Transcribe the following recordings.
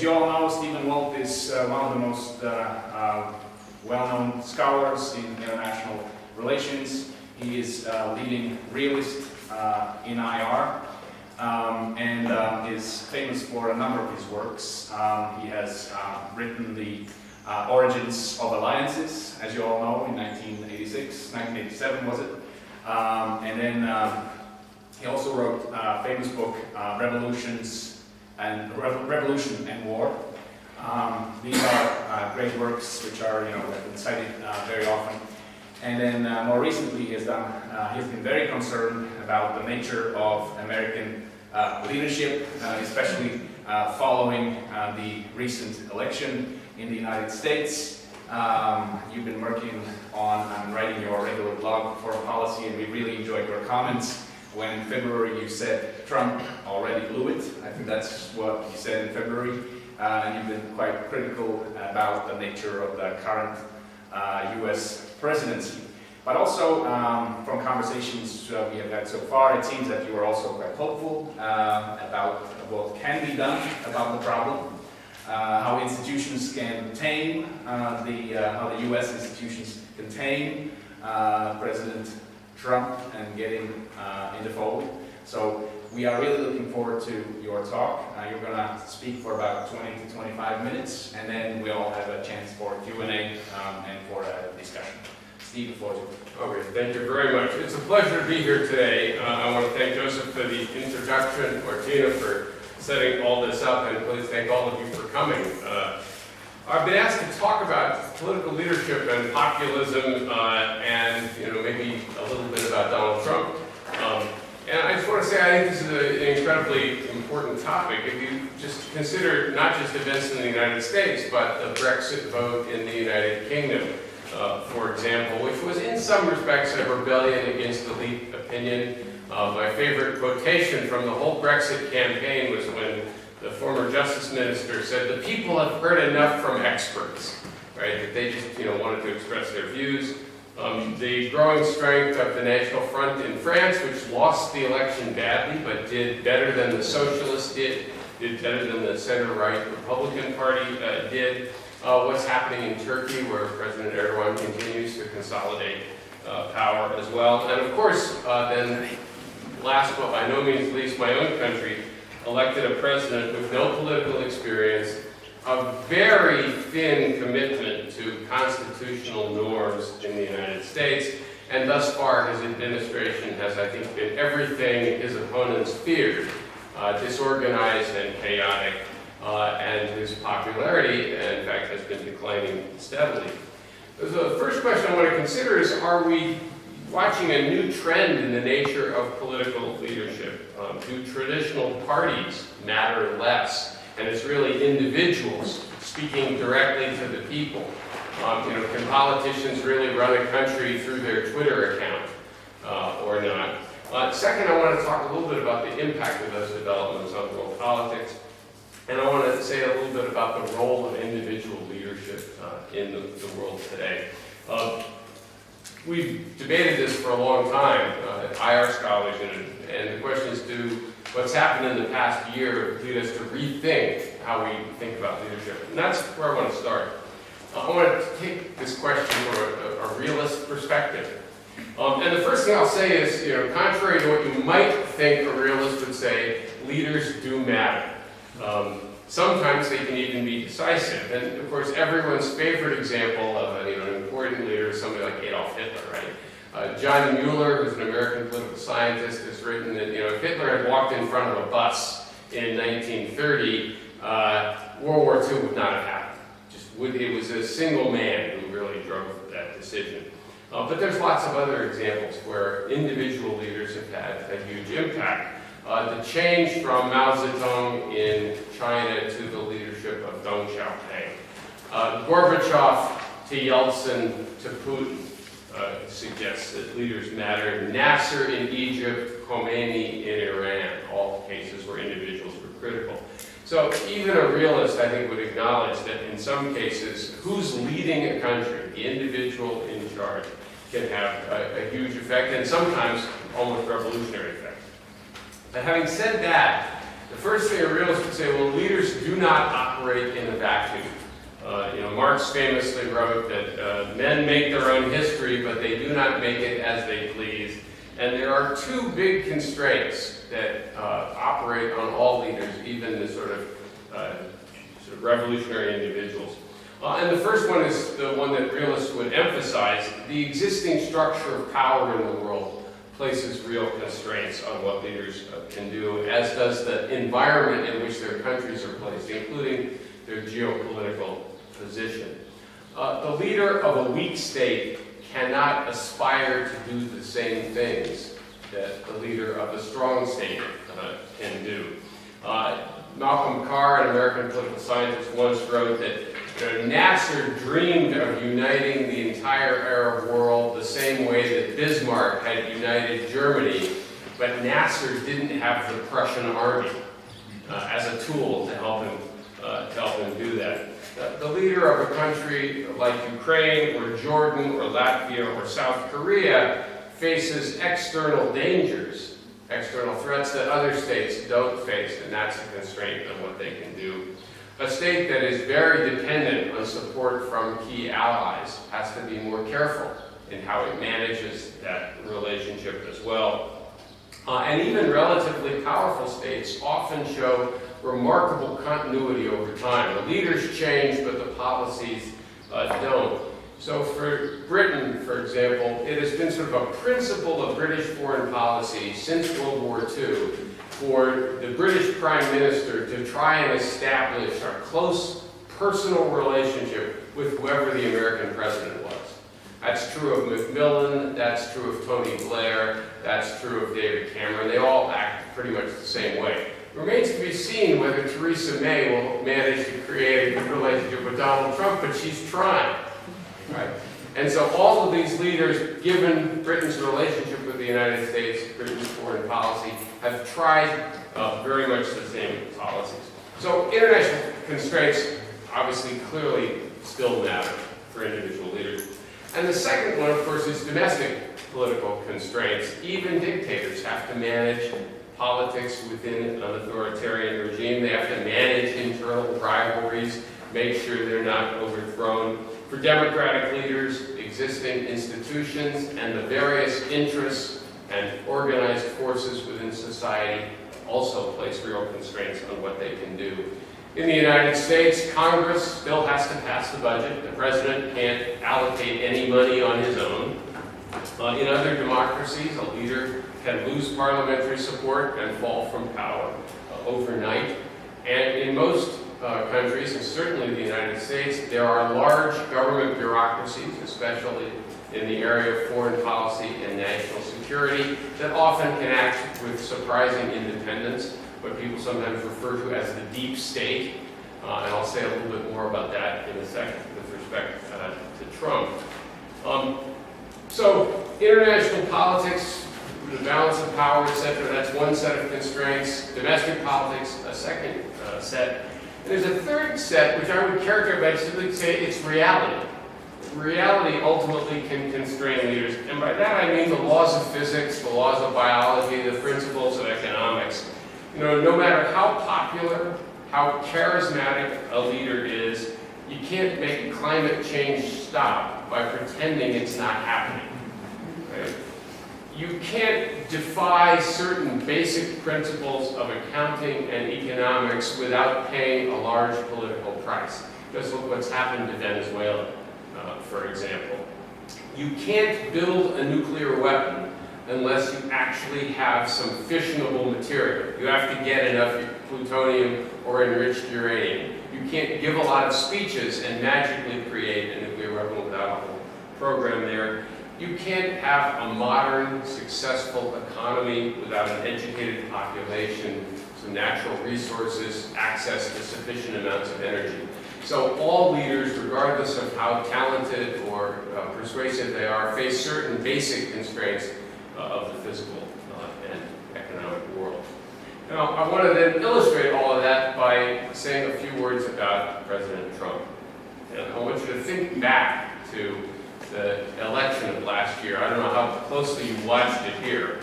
As you all know, Stephen Walt is one of the most well-known scholars in international relations. He is leading realist in IR and is famous for a number of his works. He has written the Origins of Alliances, as you all know, in 1987 was it? And then he also wrote a famous book, Revolution and War. These are great works which are, have been cited very often. And then more recently, he's been very concerned about the nature of American leadership, especially following the recent election in the United States. You've been working on writing your regular blog, Foreign Policy, and we really enjoyed your comments when in February you said Trump already blew it. I think that's what you said in February. And you've been quite critical about the nature of the current US presidency. But also, from conversations we have had so far, it seems that you are also quite hopeful about what can be done about the problem, how institutions can tame, how the US institutions can tame President Trump and get him in the fold. So we are really looking forward to your talk. You're going to speak for about 20 to 25 minutes, and then we'll have a chance for Q&A and for a discussion. Steve, the floor is yours. Okay, thank you very much. It's a pleasure to be here today. I want to thank Joseph for the introduction, or Tina for setting all this up, and please thank all of you for coming. I've been asked to talk about political leadership and populism, and maybe a little bit about Donald Trump. And I just want to say I think this is an incredibly important topic. If you just consider not just events in the United States, but the Brexit vote in the United Kingdom, for example, which was in some respects a rebellion against elite opinion. My favorite quotation from the whole Brexit campaign was when the former Justice Minister said, "The people have heard enough from experts," right? That they just wanted to express their views. The growing strength of the National Front in France, which lost the election badly, but did better than the Socialists did better than the center-right Republican Party did. What's happening in Turkey, where President Erdogan continues to consolidate power as well. And of course, then last but by no means least, my own country elected a president with no political experience, a very thin commitment to constitutional norms in the United States, and thus far his administration has, I think, been everything his opponents feared, disorganized and chaotic, and his popularity, in fact, has been declining steadily. So the first question I want to consider is, are we watching a new trend in the nature of political leadership? Do traditional parties matter less? And it's really individuals speaking directly to the people. Can politicians really run a country through their Twitter account or not? Second, I want to talk a little bit about the impact of those developments on world politics. And I want to say a little bit about the role of individual leadership in the world today. We've debated this for a long time, IR scholars, and the question is, do what's happened in the past year lead us to rethink how we think about leadership? And that's where I want to start. I want to take this question from a realist perspective. And the first thing I'll say is, contrary to what you might think a realist would say, leaders do matter. Sometimes they can even be decisive. And of course, everyone's favorite example of an important leader is somebody like Adolf Hitler, right? John Mueller, who's an American political scientist, has written that if Hitler had walked in front of a bus in 1930, World War II would not have happened. It was a single man who really drove that decision. But there's lots of other examples where individual leaders have had a huge impact. The change from Mao Zedong in China to the leadership of Deng Xiaoping. Gorbachev to Yeltsin to Putin suggests that leaders matter. Nasser in Egypt, Khomeini in Iran, all cases where individuals were critical. So even a realist, I think, would acknowledge that in some cases, who's leading a country, the individual in charge, can have a huge effect, and sometimes almost revolutionary effect. But having said that, the first thing a realist would say, well, leaders do not operate in a vacuum. Marx famously wrote that men make their own history, but they do not make it as they please. And there are two big constraints that operate on all leaders, even the sort of revolutionary individuals. And the first one is the one that realists would emphasize. The existing structure of power in the world places real constraints on what leaders can do, as does the environment in which their countries are placed, including their geopolitical position. The leader of a weak state cannot aspire to do the same things that the leader of a strong state can do. Malcolm Carr, an American political scientist, once wrote that Nasser dreamed of uniting the entire Arab world the same way that Bismarck had united Germany, but Nasser didn't have the Prussian army as a tool to help him do that. The leader of a country like Ukraine or Jordan or Latvia or South Korea faces external dangers, external threats that other states don't face, and that's a constraint on what they can do. A state that is very dependent on support from key allies has to be more careful in how it manages that relationship as well. And even relatively powerful states often show remarkable continuity over time. The leaders change, but the policies don't. So for Britain, for example, it has been sort of a principle of British foreign policy since World War II for the British Prime Minister to try and establish a close personal relationship with whoever the American president was. That's true of Macmillan, that's true of Tony Blair, that's true of David Cameron. They all act pretty much the same way. It remains to be seen whether Theresa May will manage to create a good relationship with Donald Trump, but she's trying. Right? And so all of these leaders, given Britain's relationship with the United States, Britain's foreign policy, have tried very much the same policies. So international constraints obviously clearly still matter for individual leaders. And the second one, of course, is domestic political constraints. Even dictators have to manage politics within an authoritarian regime. They have to manage internal rivalries, make sure they're not overthrown. For democratic leaders, existing institutions and the various interests and organized forces within society also place real constraints on what they can do. In the United States, Congress still has to pass the budget. The president can't allocate any money on his own. In other democracies, a leader can lose parliamentary support and fall from power overnight. And in most countries, and certainly the United States, there are large government bureaucracies, especially in the area of foreign policy and national security, that often can act with surprising independence, what people sometimes refer to as the deep state. And I'll say a little bit more about that in a second with respect to Trump. So international politics, the balance of power, etc., that's one set of constraints. Domestic politics, a second set. And there's a third set, which I would characterize by simply say it's reality. Reality ultimately can constrain leaders. And by that I mean the laws of physics, the laws of biology, the principles of economics. No matter how popular, how charismatic a leader is, you can't make climate change stop by pretending it's not happening. Right? You can't defy certain basic principles of accounting and economics without paying a large political price. Just look what's happened to Venezuela, for example. You can't build a nuclear weapon unless you actually have some fissionable material. You have to get enough plutonium or enriched uranium. You can't give a lot of speeches and magically create a nuclear weapon without a whole program there. You can't have a modern, successful economy without an educated population, some natural resources, access to sufficient amounts of energy. So all leaders, regardless of how talented or persuasive they are, face certain basic constraints of the physical and economic world. Now, I want to then illustrate all of that by saying a few words about President Trump. And I want you to think back to the election of last year. I don't know how closely you watched it here.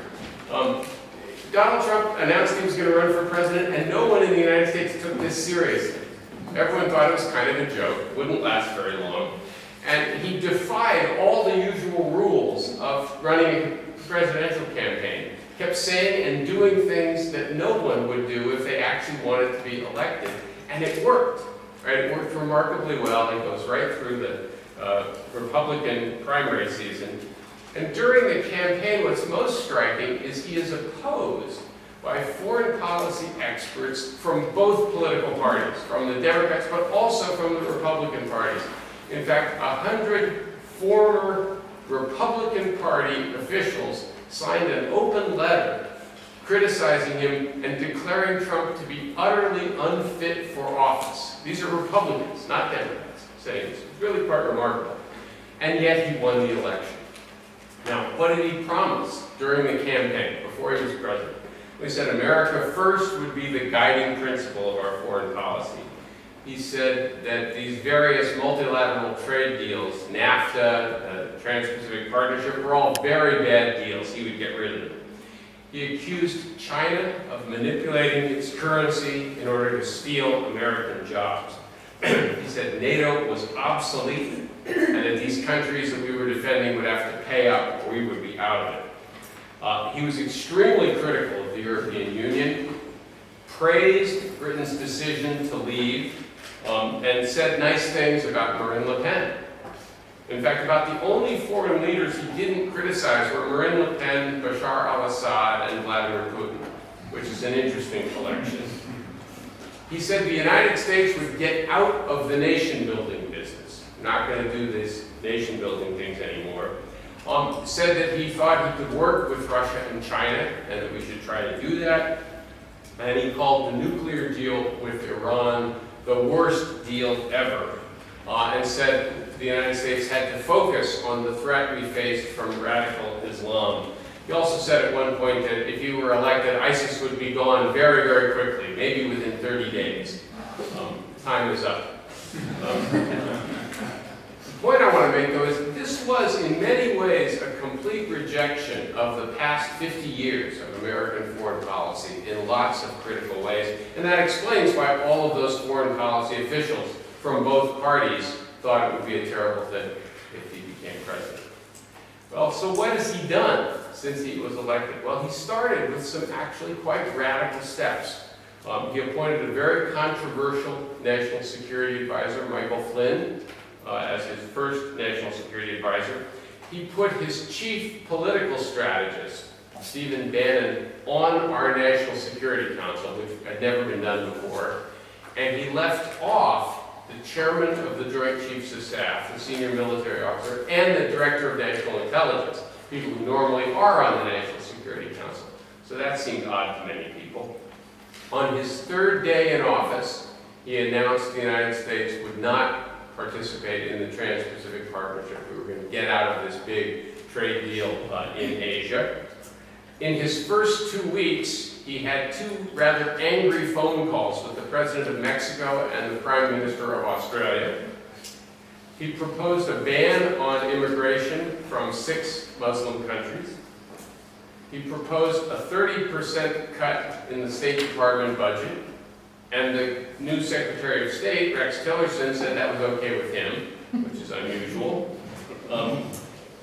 Donald Trump announced he was going to run for president, and no one in the United States took this seriously. Everyone thought it was kind of a joke, wouldn't last very long. And he defied all the usual rules of running a presidential campaign. Kept saying and doing things that no one would do if they actually wanted to be elected. And it worked, right? It worked remarkably well. It goes right through the Republican primary season. And during the campaign, what's most striking is he is opposed by foreign policy experts from both political parties, from the Democrats, but also from the Republican parties. In fact, 100 former Republican Party officials signed an open letter criticizing him and declaring Trump to be utterly unfit for office. These are Republicans, not Democrats, saying this. It's really quite remarkable. And yet he won the election. Now, what did he promise during the campaign, before he was president? He said America first would be the guiding principle of our foreign policy. He said that these various multilateral trade deals, NAFTA, the Trans-Pacific Partnership, were all very bad deals. He would get rid of them. He accused China of manipulating its currency in order to steal American jobs. He said NATO was obsolete and that these countries that we were defending would have to pay up or we would be out of it. He was extremely critical of the European Union, praised Britain's decision to leave, and said nice things about Marine Le Pen. In fact, about the only foreign leaders he didn't criticize were Marine Le Pen, Bashar al-Assad, and Vladimir Putin, which is an interesting collection. He said the United States would get out of the nation-building business. We're not going to do these nation-building things anymore. Said that he thought he could work with Russia and China, and that we should try to do that. And he called the nuclear deal with Iran the worst deal ever, and said the United States had to focus on the threat we faced from radical Islam. He also said at one point that if he were elected, ISIS would be gone very, very quickly, maybe within 30 days. Time is up. The point I want to make, though, is this was in many ways a complete rejection of the past 50 years of American foreign policy in lots of critical ways, and that explains why all of those foreign policy officials from both parties thought it would be a terrible thing if he became president. Well, so what has he done since he was elected? Well, he started with some actually quite radical steps. He appointed a very controversial national security advisor, Michael Flynn, as his first national security advisor. He put his chief political strategist, Stephen Bannon, on our National Security Council, which had never been done before, and he left off the chairman of the Joint Chiefs of Staff, the senior military officer, and the director of national intelligence, people who normally are on the National Security Council. So that seemed odd to many people. On his third day in office, he announced the United States would not participate in the Trans-Pacific Partnership. We were going to get out of this big trade deal in Asia. In his first 2 weeks, he had 2 rather angry phone calls with the President of Mexico and the Prime Minister of Australia. He proposed a ban on immigration from 6 Muslim countries. He proposed a 30% cut in the State Department budget. And the new Secretary of State, Rex Tillerson, said that was okay with him, which is unusual.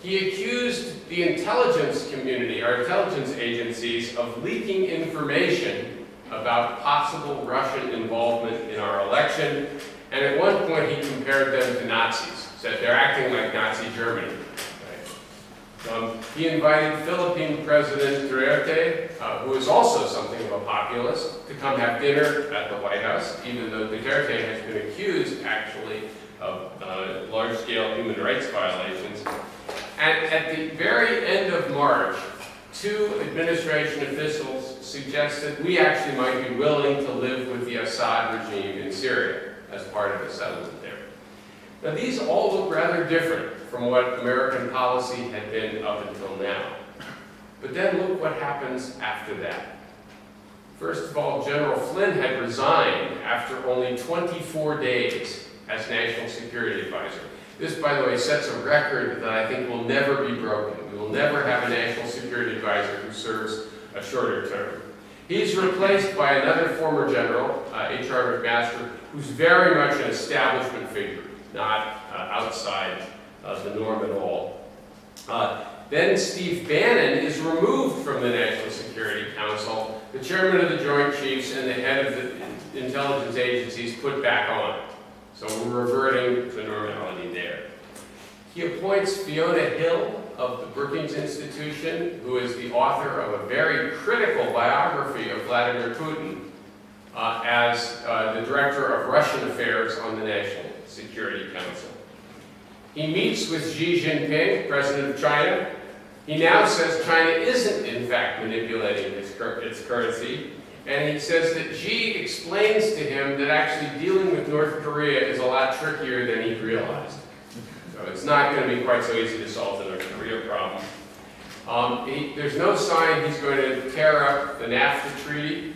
He accused the intelligence community, our intelligence agencies, of leaking information about possible Russian involvement in our election. And at one point he compared them to Nazis, said they're acting like Nazi Germany. He invited Philippine President Duterte, who is also something of a populist, to come have dinner at the White House, even though Duterte has been accused, actually, of large-scale human rights violations. And at the very end of March, 2 administration officials suggested we actually might be willing to live with the Assad regime in Syria as part of a settlement there. Now, these all look rather different from what American policy had been up until now. But then look what happens after that. First of all, General Flynn had resigned after only 24 days as National Security Advisor. This, by the way, sets a record that I think will never be broken. We will never have a National Security Advisor who serves a shorter term. He's replaced by another former general, H.R. McMaster, who's very much an establishment figure, not outside the norm at all. Then Steve Bannon is removed from the National Security Council. The chairman of the Joint Chiefs and the head of the intelligence agencies put back on. So we're reverting to normality there. He appoints Fiona Hill of the Brookings Institution, who is the author of a very critical biography of Vladimir Putin, as the director of Russian affairs on the National Security Council. He meets with Xi Jinping, president of China. He now says China isn't, in fact, manipulating its currency. And he says that Xi explains to him that actually dealing with North Korea is a lot trickier than he realized. So it's not going to be quite so easy to solve the North Korea problem. There's no sign he's going to tear up the NAFTA treaty.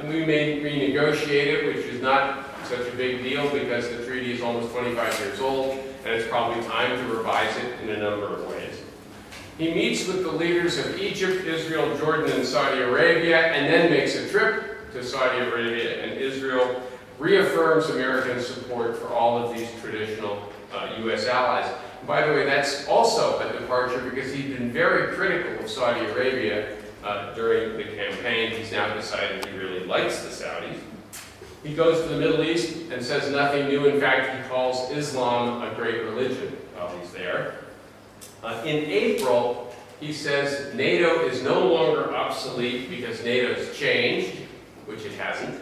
We may renegotiate it, which is not such a big deal because the treaty is almost 25 years old, and it's probably time to revise it in a number of ways. He meets with the leaders of Egypt, Israel, Jordan, and Saudi Arabia, and then makes a trip to Saudi Arabia and Israel, reaffirms American support for all of these traditional U.S. allies. And by the way, that's also a departure because he'd been very critical of Saudi Arabia during the campaign. He's now decided he really likes the Saudis. He goes to the Middle East and says nothing new. In fact, he calls Islam a great religion while he's there. In April, he says NATO is no longer obsolete because NATO's changed, which it hasn't.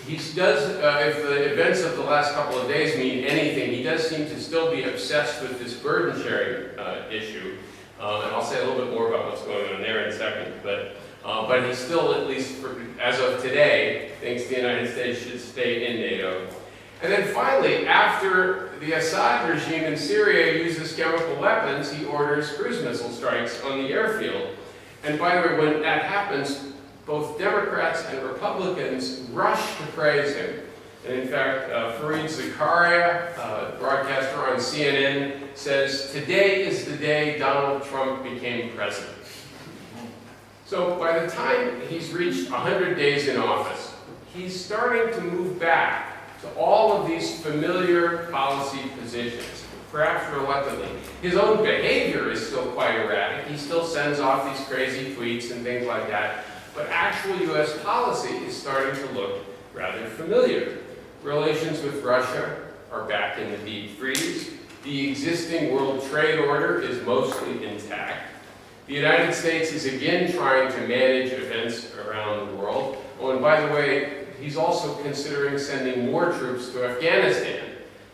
He does, if the events of the last couple of days mean anything, he does seem to still be obsessed with this burden sharing issue. And I'll say a little bit more about what's going on there in a second. But he still, at least as of today, thinks the United States should stay in NATO. And then finally, after the Assad regime in Syria uses chemical weapons, he orders cruise missile strikes on the airfield. And by the way, when that happens, both Democrats and Republicans rush to praise him. And in fact, Fareed Zakaria, broadcaster on CNN, says, "Today is the day Donald Trump became president." So by the time he's reached 100 days in office, he's starting to move back to all of these familiar policy positions, perhaps reluctantly. His own behavior is still quite erratic. He still sends off these crazy tweets and things like that. But actual U.S. policy is starting to look rather familiar. Relations with Russia are back in the deep freeze. The existing world trade order is mostly intact. The United States is again trying to manage events around the world. Oh, and by the way, he's also considering sending more troops to Afghanistan,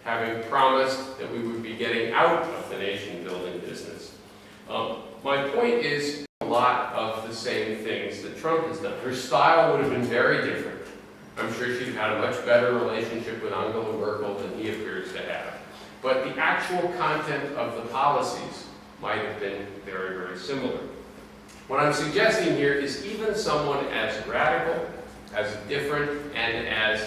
having promised that we would be getting out of the nation-building business. My point is a lot of the same things that Trump has done. Her style would have been very different. I'm sure she'd have had a much better relationship with Angela Merkel than he appears to have. But the actual content of the policies might have been very, very similar. What I'm suggesting here is even someone as radical, as different, and as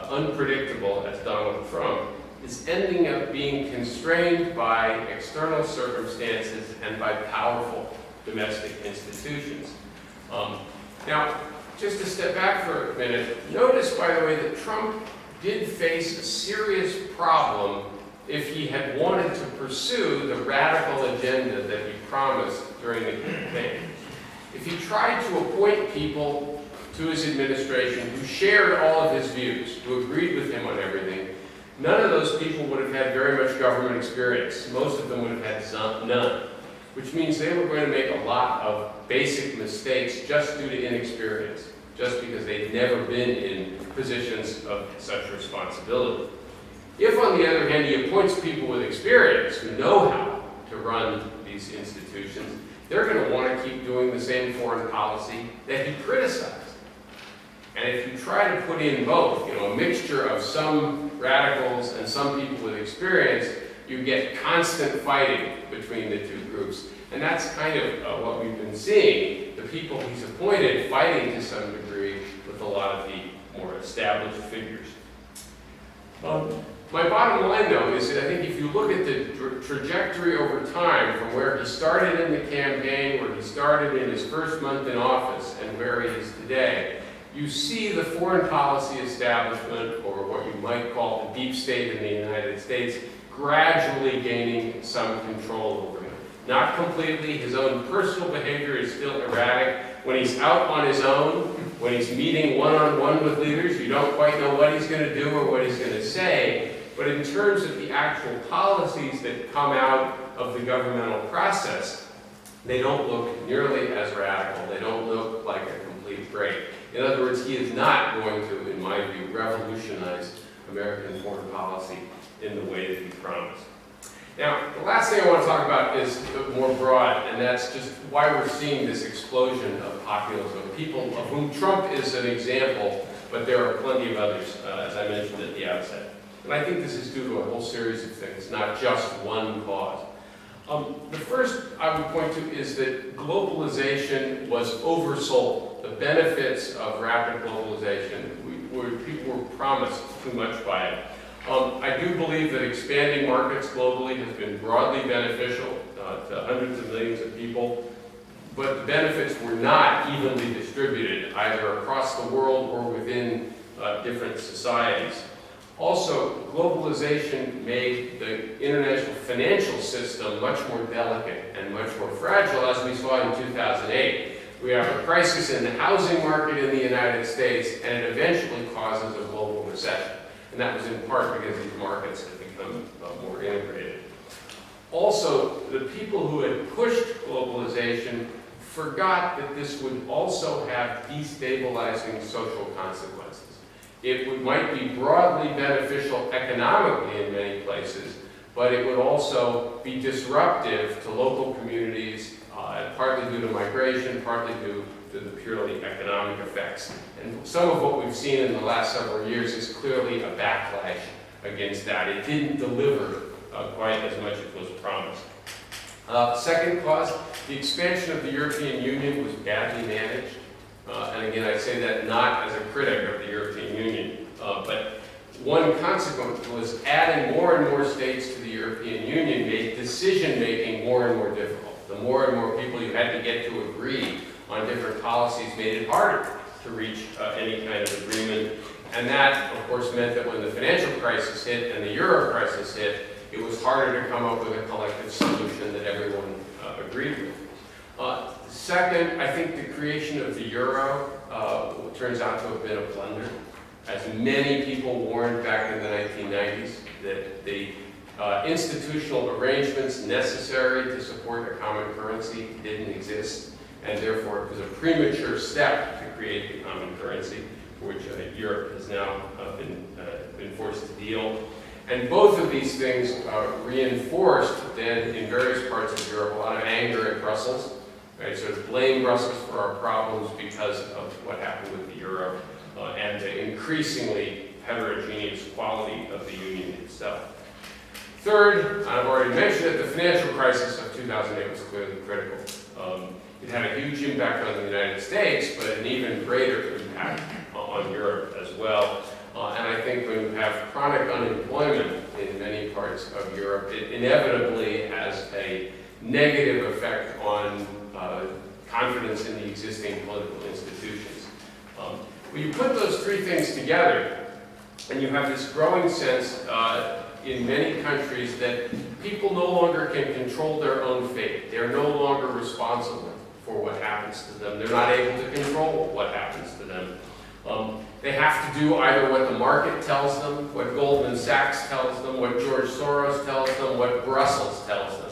unpredictable as Donald Trump is ending up being constrained by external circumstances and by powerful domestic institutions. Now, just to step back for a minute, notice, by the way, that Trump did face a serious problem if he had wanted to pursue the radical agenda that he promised during the campaign. If he tried to appoint people to his administration who shared all of his views, who agreed with him on everything, none of those people would have had very much government experience. Most of them would have had none, which means they were going to make a lot of basic mistakes just due to inexperience, just because they'd never been in positions of such responsibility. If, on the other hand, he appoints people with experience who know how to run these institutions, they're going to want to keep doing the same foreign policy that he criticized. And if you try to put in both, a mixture of some radicals and some people with experience, you get constant fighting between the two groups. And that's kind of what we've been seeing, the people he's appointed fighting to some degree with a lot of the more established figures. My bottom line, though, is that I think if you look at the trajectory over time from where he started in the campaign, where he started in his first month in office, and where he is today, you see the foreign policy establishment, or what you might call the deep state in the United States, gradually gaining some control over him. Not completely. His own personal behavior is still erratic. When he's out on his own, when he's meeting one-on-one with leaders, you don't quite know what he's going to do or what he's going to say. But in terms of the actual policies that come out of the governmental process, they don't look nearly as radical. They don't look like a complete break. In other words, he is not going to, in my view, revolutionize American foreign policy in the way that he promised. Now, the last thing I want to talk about is more broad, and that's just why we're seeing this explosion of populism. People of whom Trump is an example, but there are plenty of others, as I mentioned at the outset. And I think this is due to a whole series of things, not just one cause. The first I would point to is that globalization was oversold. The benefits of rapid globalization, people were promised too much by it. I do believe that expanding markets globally has been broadly beneficial to hundreds of millions of people, but the benefits were not evenly distributed either across the world or within different societies. Also, globalization made the international financial system much more delicate and much more fragile, as we saw in 2008. We have a crisis in the housing market in the United States, and it eventually causes a global recession. And that was in part because these markets have become more integrated. Also, the people who had pushed globalization forgot that this would also have destabilizing social consequences. It might be broadly beneficial economically in many places, but it would also be disruptive to local communities, partly due to migration, partly due to the purely economic effects. And some of what we've seen in the last several years is clearly a backlash against that. It didn't deliver quite as much as was promised. Second cause, the expansion of the European Union was badly managed. And again, I say that not as a critic of the European Union, but one consequence was adding more and more states to the European Union made decision-making more and more difficult. The more and more people you had to get to agree on different policies made it harder to reach any kind of agreement. And that, of course, meant that when the financial crisis hit and the euro crisis hit, it was harder to come up with a collective solution that everyone agreed with. Second, I think the creation of the euro turns out to have been a blunder. As many people warned back in the 1990s, that the institutional arrangements necessary to support a common currency didn't exist, and therefore it was a premature step to create the common currency, for which Europe has now been forced to deal. And both of these things reinforced then in various parts of Europe a lot of anger at Brussels, right? Sort of blame Brussels for our problems because of what happened with the euro and the increasingly heterogeneous quality of the union itself. Third, I've already mentioned it, the financial crisis of 2008 was clearly critical. It had a huge impact on the United States, but an even greater impact on Europe as well. And I think when you have chronic unemployment in many parts of Europe, it inevitably has a negative effect on confidence in the existing political institutions. When you put those three things together, and you have this growing sense in many countries that people no longer can control their own fate. They're no longer responsible for what happens to them. They're not able to control what happens to them. They have to do either what the market tells them, what Goldman Sachs tells them, what George Soros tells them, what Brussels tells them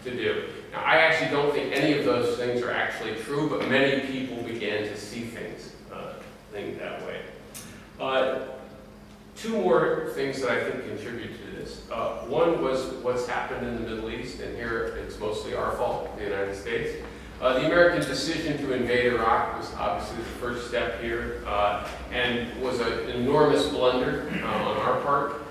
to do. Now, I actually don't think any of those things are actually true, but many people began to see things that way. Two more things that I think contribute to this. One was what's happened in the Middle East, and here it's mostly our fault, the United States. The American decision to invade Iraq was obviously the first step here, and was an enormous blunder on our part,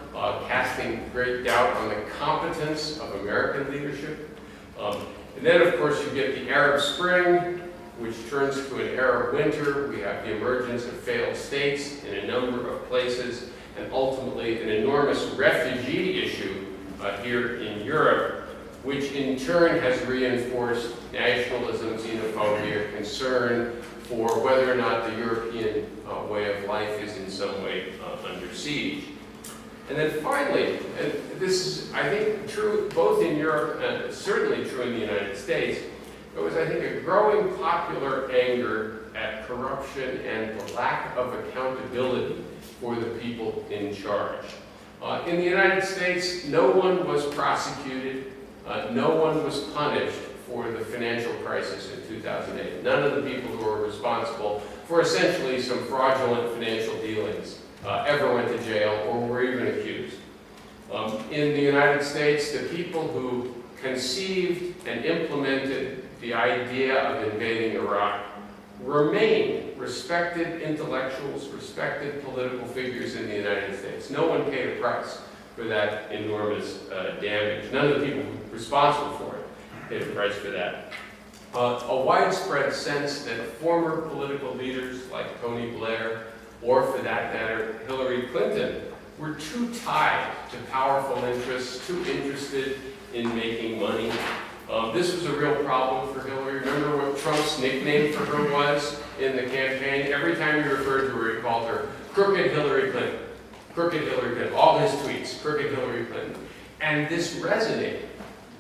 casting great doubt on the competence of American leadership. And then, of course, you get the Arab Spring, which turns to an Arab winter. We have the emergence of failed states in a number of places, and ultimately an enormous refugee issue here in Europe, which in turn has reinforced nationalism, xenophobia, concern for whether or not the European way of life is in some way under siege. And then finally, and this is, I think, true both in Europe and certainly true in the United States, there was, I think, a growing popular anger at corruption and the lack of accountability for the people in charge. In the United States, no one was prosecuted, no one was punished for the financial crisis in 2008. None of the people who were responsible for essentially some fraudulent financial dealings ever went to jail or were even accused. In the United States, the people who conceived and implemented the idea of invading Iraq remain respected intellectuals, respected political figures in the United States. No one paid a price for that enormous damage. None of the people responsible for it paid a price for that. A widespread sense that former political leaders like Tony Blair, or for that matter, Hillary Clinton, were too tied to powerful interests, too interested in making money. This was a real problem for Hillary. Remember what Trump's nickname for her was in the campaign? Every time he referred to her, he called her Crooked Hillary Clinton. Crooked Hillary Clinton. All his tweets, Crooked Hillary Clinton. And this resonated.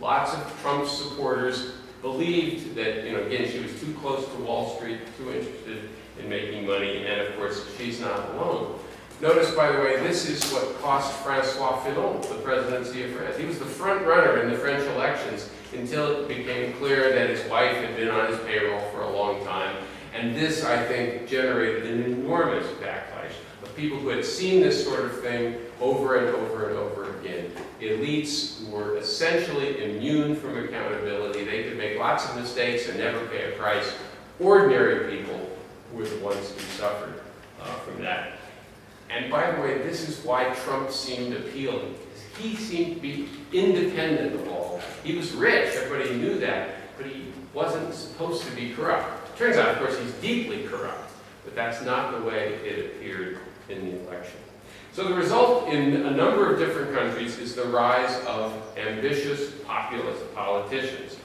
Lots of Trump's supporters believed that, again, she was too close to Wall Street, too interested in making money, and of course, she's not alone. Notice, by the way, this is what cost François Fillon the presidency of France. He was the front runner in the French elections until it became clear that his wife had been on his payroll for a long time. And this, I think, generated an enormous backlash of people who had seen this sort of thing over and over and over again. Elites who were essentially immune from accountability. They could make lots of mistakes and never pay a price. Ordinary people were the ones who suffered from that. And by the way, this is why Trump seemed appealing. He seemed to be independent of all that. He was rich, everybody knew that, but he wasn't supposed to be corrupt. Turns out, of course, he's deeply corrupt, but that's not the way it appeared in the election. So the result in a number of different countries is the rise of ambitious populist politicians.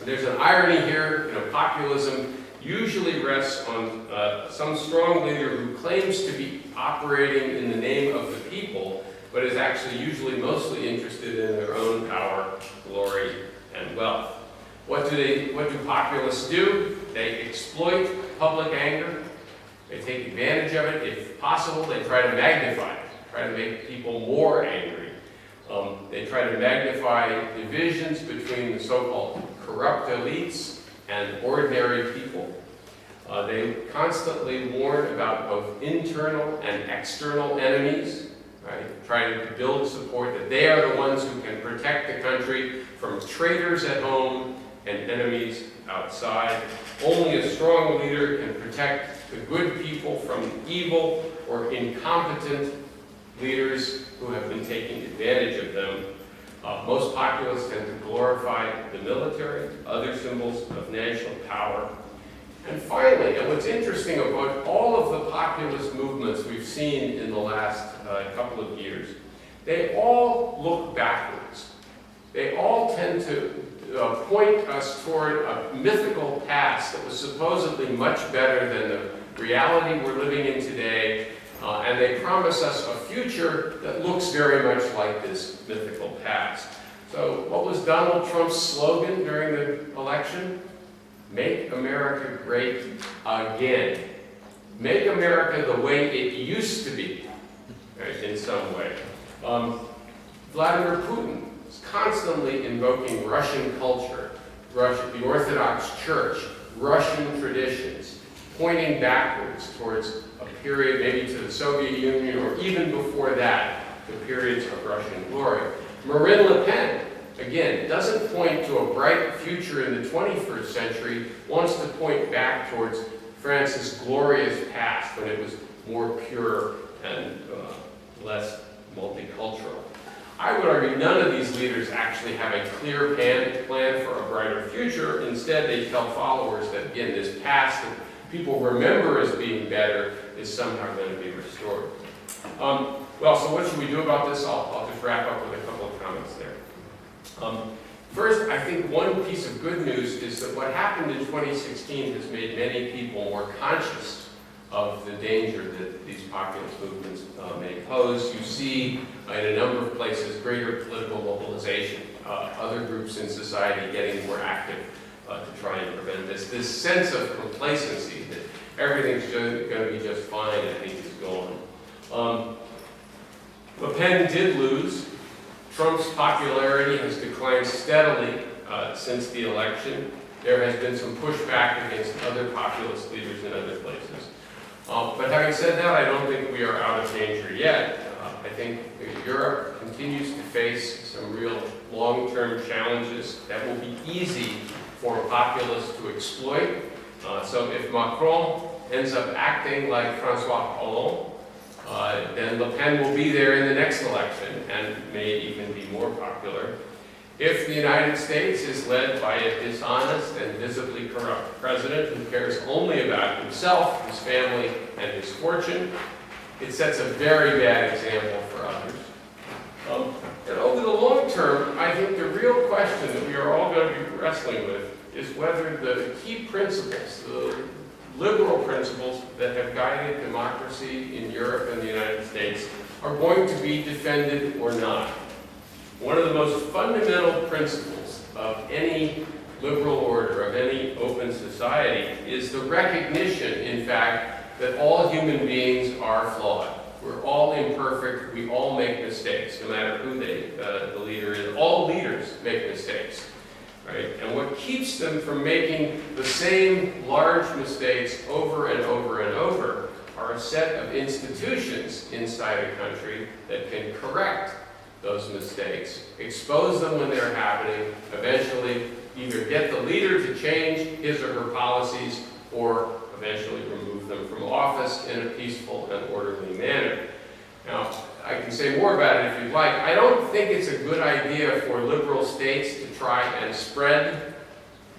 And there's an irony here, populism usually rests on some strong leader who claims to be operating in the name of the people, but is actually usually mostly interested in their own power, glory, and wealth. What do populists do? They exploit public anger. They take advantage of it. If possible, they try to magnify it, try to make people more angry. They try to magnify divisions between the so-called corrupt elites and ordinary people. They constantly warn about both internal and external enemies, right? Trying to build support that they are the ones who can protect the country from traitors at home and enemies outside. Only a strong leader can protect the good people from evil or incompetent leaders who have been taking advantage of them. Most populists tend to glorify the military, other symbols of national power. And finally, and what's interesting about all of the populist movements we've seen in the last couple of years, they all look backwards. They all tend to point us toward a mythical past that was supposedly much better than the reality we're living in today, and they promise us a future that looks very much like this mythical past. So what was Donald Trump's slogan during the election? Make America great again. Make America the way it used to be, right, in some way. Vladimir Putin is constantly invoking Russian culture, the Orthodox Church, Russian traditions, pointing backwards towards a period maybe to the Soviet Union or even before that, to periods of Russian glory. Marine Le Pen, again, doesn't point to a bright future in the 21st century, wants to point back towards France's glorious past when it was more pure and less multicultural. I would argue none of these leaders actually have a clear plan for a brighter future. Instead, they tell followers that, again, this past that people remember as being better is somehow going to be restored. Well, so what should we do about this? I'll just wrap up with a couple of comments there. First, I think one piece of good news is that what happened in 2016 has made many people more conscious of the danger that these populist movements may pose. You see in a number of places greater political mobilization, other groups in society getting more active to try and prevent this. This sense of complacency that everything's going to be just fine, I think, is gone. Le Pen did lose. Trump's popularity has declined steadily since the election. There has been some pushback against other populist leaders in other places. But having said that, I don't think we are out of danger yet. I think Europe continues to face some real long-term challenges that will be easy for populists to exploit. So if Macron ends up acting like François Hollande, then Le Pen will be there in the next election and may even be more popular. If the United States is led by a dishonest and visibly corrupt president who cares only about himself, his family, and his fortune, it sets a very bad example for others. And over the long term, I think the real question that we are all going to be wrestling with is whether the key principles, the liberal principles that have guided democracy in Europe and the United States are going to be defended or not. One of the most fundamental principles of any liberal order, of any open society, is the recognition, in fact, that all human beings are flawed. We're all imperfect. We all make mistakes, no matter who the leader is. All leaders make mistakes. Right? And what keeps them from making the same large mistakes over and over and over are a set of institutions inside a country that can correct those mistakes, expose them when they're happening, eventually either get the leader to change his or her policies or eventually remove them from office in a peaceful and orderly manner. Now, I can say more about it if you'd like. I don't think it's a good idea for liberal states to try and spread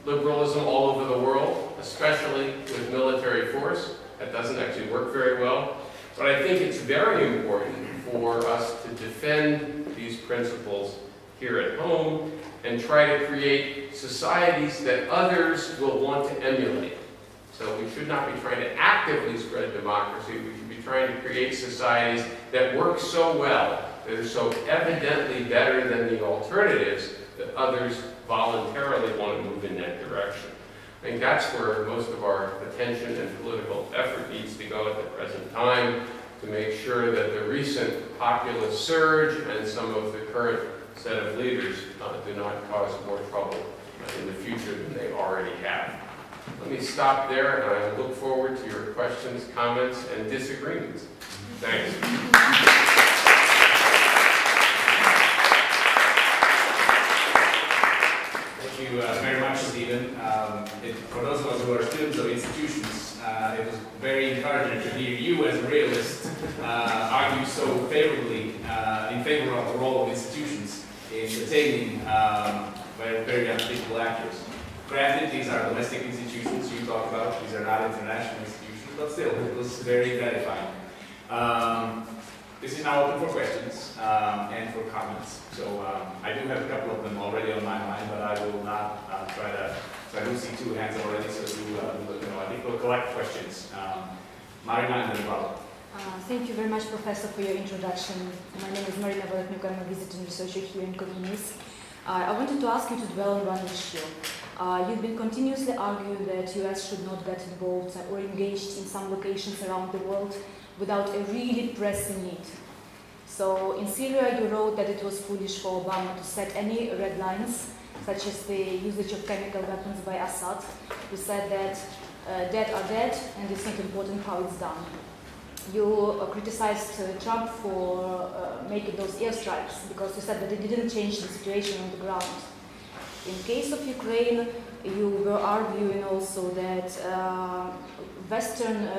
liberalism all over the world, especially with military force. That doesn't actually work very well. But I think it's very important for us to defend these principles here at home and try to create societies that others will want to emulate. So we should not be trying to actively spread democracy. We should be trying to create societies that work so well, that are so evidently better than the alternatives, that others voluntarily want to move in that direction. I think that's where most of our attention and political effort needs to go at the present time, to make sure that the recent populist surge and some of the current set of leaders do not cause more trouble in the future than they already have. Let me stop there, and I look forward to your questions, comments, and disagreements. Thanks. Thank you very much, Stephen. For those of us who are students of institutions, it was very encouraging to hear you as a realist argue so favorably in favor of the role of institutions in detaining very unpredictable actors. Granted, these are domestic institutions you talk about, these are not international institutions, but still, it was very gratifying. This is now open for questions and for comments. So I do have a couple of them already on my mind, but I will not try to. So I do see two hands already. So I think we'll collect questions. Marina and then Walt. Thank you very much, Professor, for your introduction. My name is Marina. I'm a visiting researcher here in Comenius. I wanted to ask you to dwell on one issue. You've been continuously arguing that US should not get involved or engaged in some locations around the world without a really pressing need. So in Syria, you wrote that it was foolish for Obama to set any red lines, such as the usage of chemical weapons by Assad. You said that dead are dead, and it's not important how it's done. You criticized Trump for making those airstrikes because you said that it didn't change the situation on the ground. In case of Ukraine, you were arguing also that Western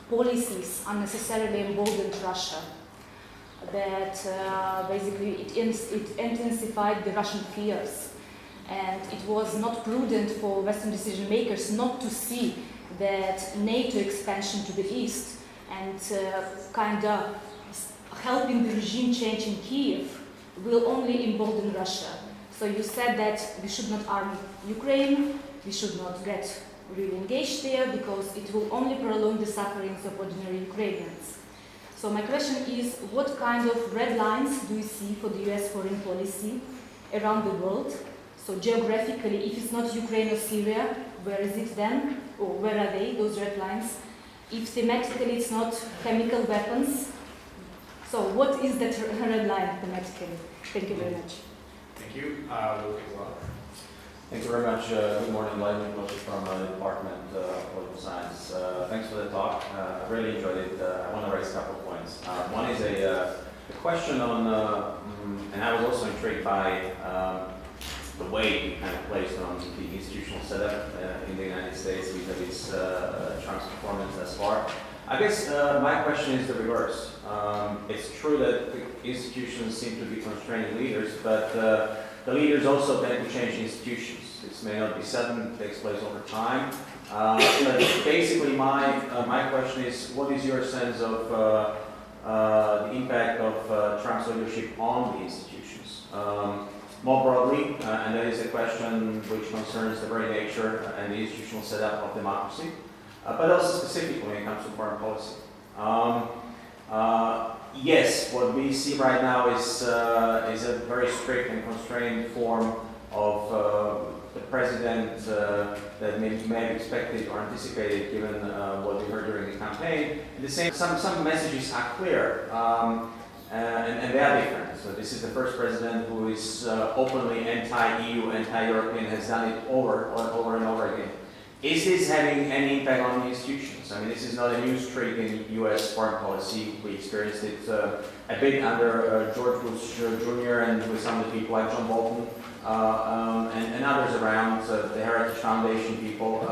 policies unnecessarily emboldened Russia, that basically it intensified the Russian fears, and it was not prudent for Western decision makers not to see that NATO expansion to the east and kind of helping the regime change in Kiev will only embolden Russia. So you said that we should not arm Ukraine, we should not get really engaged there because it will only prolong the sufferings of ordinary Ukrainians. So my question is, what kind of red lines do you see for the US foreign policy around the world? So geographically, if it's not Ukraine or Syria, where is it then? Or where are they, those red lines? If thematically it's not chemical weapons, so what is that red line thematically? Thank you very much. Thank you. Well. Thank you very much. Good morning, Vladimir from the Department of Political Science. Thanks for the talk. I really enjoyed it. I want to raise a couple of points. One is a question on, and I was also intrigued by the way you kind of placed on the institutional setup in the United States vis-a-vis Trump's performance thus far. I guess my question is the reverse. It's true that the institutions seem to be constraining leaders, but the leaders also tend to change institutions. This may not be sudden, it takes place over time. But basically my question is, what is your sense of the impact of Trump's leadership on the institutions? More broadly, and that is a question which concerns the very nature and the institutional setup of democracy, but also specifically when it comes to foreign policy. Yes, what we see right now is a very strict and constrained form of the president that may have expected or anticipated given what we heard during the campaign. At the same, some messages are clear and they are different. So this is the first president who is openly anti-EU, anti-European, has done it over and over again. Is this having any impact on the institutions? I mean, this is not a new streak in U.S. foreign policy. We experienced it a bit under George Bush Jr. and with some of the people like John Bolton and others around, the Heritage Foundation people.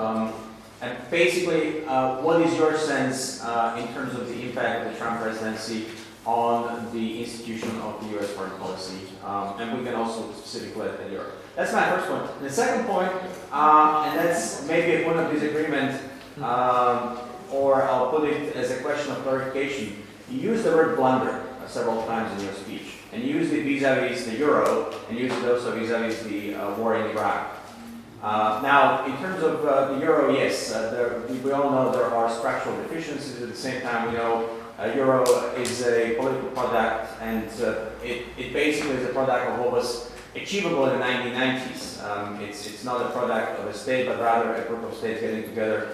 And basically, what is your sense in terms of the impact of the Trump presidency on the institution of the U.S. foreign policy? And we can also specifically look at Europe. That's my first point. And the second point, and that's maybe a point of disagreement, or I'll put it as a question of clarification. You used the word blunder several times in your speech, and you used it vis-a-vis the euro, and you used it also vis-a-vis the war in Iraq. Now, in terms of the euro, yes, we all know there are structural deficiencies. At the same time, we know euro is a political product, and it basically is a product of what was achievable in the 1990s. It's not a product of a state, but rather a group of states getting together,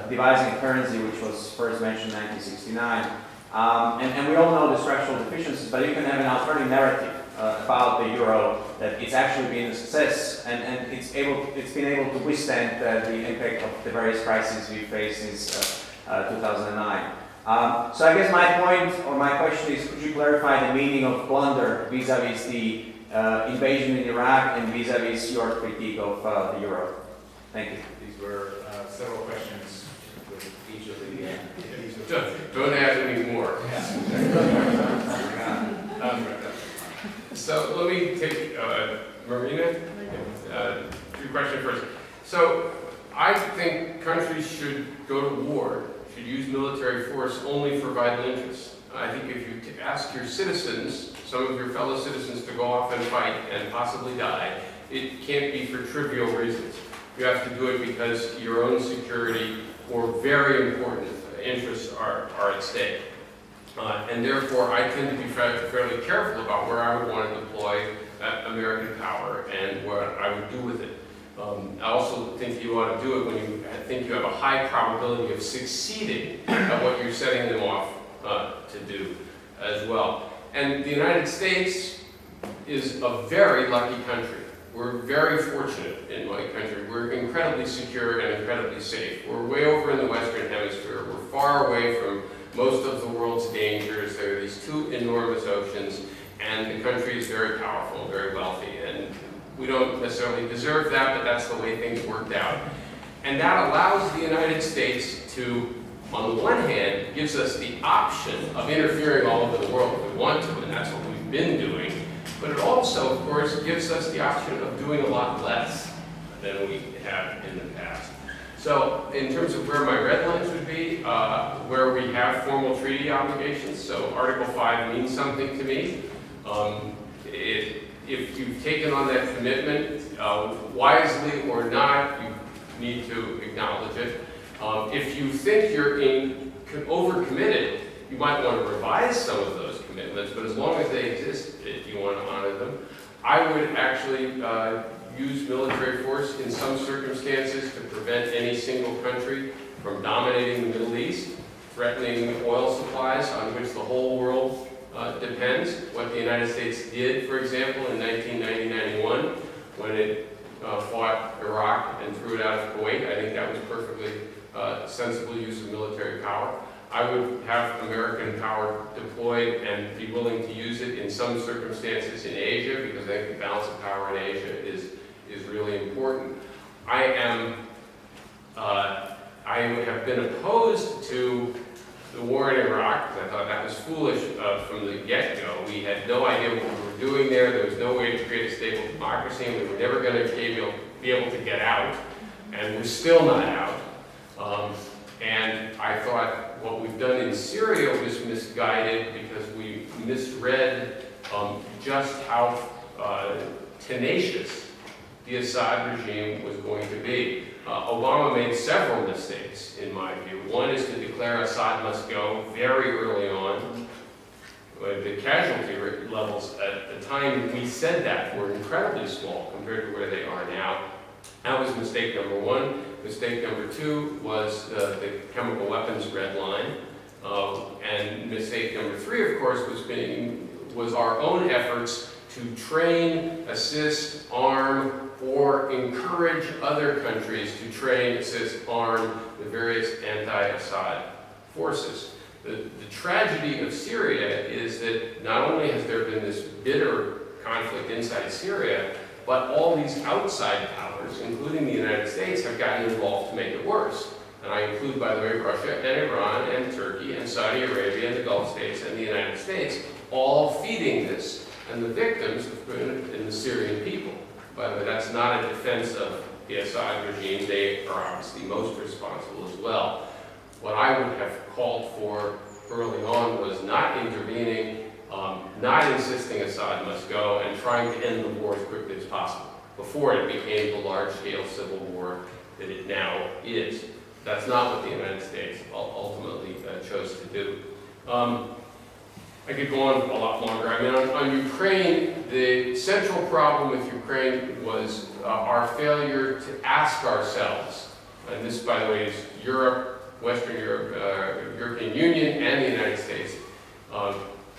devising a currency which was first mentioned in 1969. And we all know the structural deficiencies, but you can have an alternative narrative about the euro, that it's actually been a success, and it's been able to withstand the impact of the various crises we faced since 2009. So I guess my point or my question is, could you clarify the meaning of blunder vis-a-vis the invasion in Iraq and vis-a-vis your critique of the euro? Thank you. These were several questions with each of the... Don't add any more. So let me take Marina, your question first. So I think countries should go to war, should use military force only for vital interests. I think if you ask your citizens, some of your fellow citizens, to go off and fight and possibly die, it can't be for trivial reasons. You have to do it because your own security or very important interests are at stake. And therefore, I tend to be fairly careful about where I would want to deploy American power and what I would do with it. I also think you ought to do it when you think you have a high probability of succeeding at what you're setting them off to do as well. And the United States is a very lucky country. We're very fortunate in my country. We're incredibly secure and incredibly safe. We're way over in the Western Hemisphere. We're far away from most of the world's dangers. There are these two enormous oceans, and the country is very powerful, very wealthy, and we don't necessarily deserve that, but that's the way things worked out. And that allows the United States to, on the one hand, gives us the option of interfering all over the world if we want to, and that's what we've been doing. But it also, of course, gives us the option of doing a lot less than we have in the past. So in terms of where my red lines would be, where we have formal treaty obligations, so Article 5 means something to me. if you've taken on that commitment, wisely or not, you need to acknowledge it. If you think you're overcommitted, you might want to revise some of those commitments, but as long as they exist, you want to honor them. I would actually use military force in some circumstances to prevent any single country from dominating the Middle East, threatening the oil supplies on which the whole world depends. What the United States did, for example, in 1990-91, when it fought Iraq and threw it out of Kuwait, I think that was perfectly sensible use of military power. I would have American power deployed and be willing to use it in some circumstances in Asia, because I think the balance of power in Asia is really important. I have been opposed to the war in Iraq, because I thought that was foolish from the get-go. We had no idea what we were doing there. There was no way to create a stable democracy, and we were never going to be able to get out, and we're still not out. And I thought what we've done in Syria was misguided because we misread just how tenacious the Assad regime was going to be. Obama made several mistakes, in my view. One is to declare Assad must go very early on. The casualty levels at the time we said that were incredibly small compared to where they are now. That was mistake number one. Mistake number two was the chemical weapons red line. And mistake number three, of course, was our own efforts to train, assist, arm, or encourage other countries to train, assist, arm the various anti-Assad forces. The tragedy of Syria is that not only has there been this bitter conflict inside Syria, but all these outside powers, including the United States, have gotten involved to make it worse. And I include, by the way, Russia and Iran and Turkey and Saudi Arabia and the Gulf states and the United States, all feeding this. And the victims have been the Syrian people. By the way, that's not a defense of the Assad regime. They are obviously most responsible as well. What I would have called for early on was not intervening, not insisting Assad must go, and trying to end the war as quickly as possible before it became the large-scale civil war that it now is. That's not what the United States ultimately chose to do. I could go on a lot longer. I mean, on Ukraine, the central problem with Ukraine was our failure to ask ourselves, and this, by the way, is Europe, Western Europe, European Union, and the United States,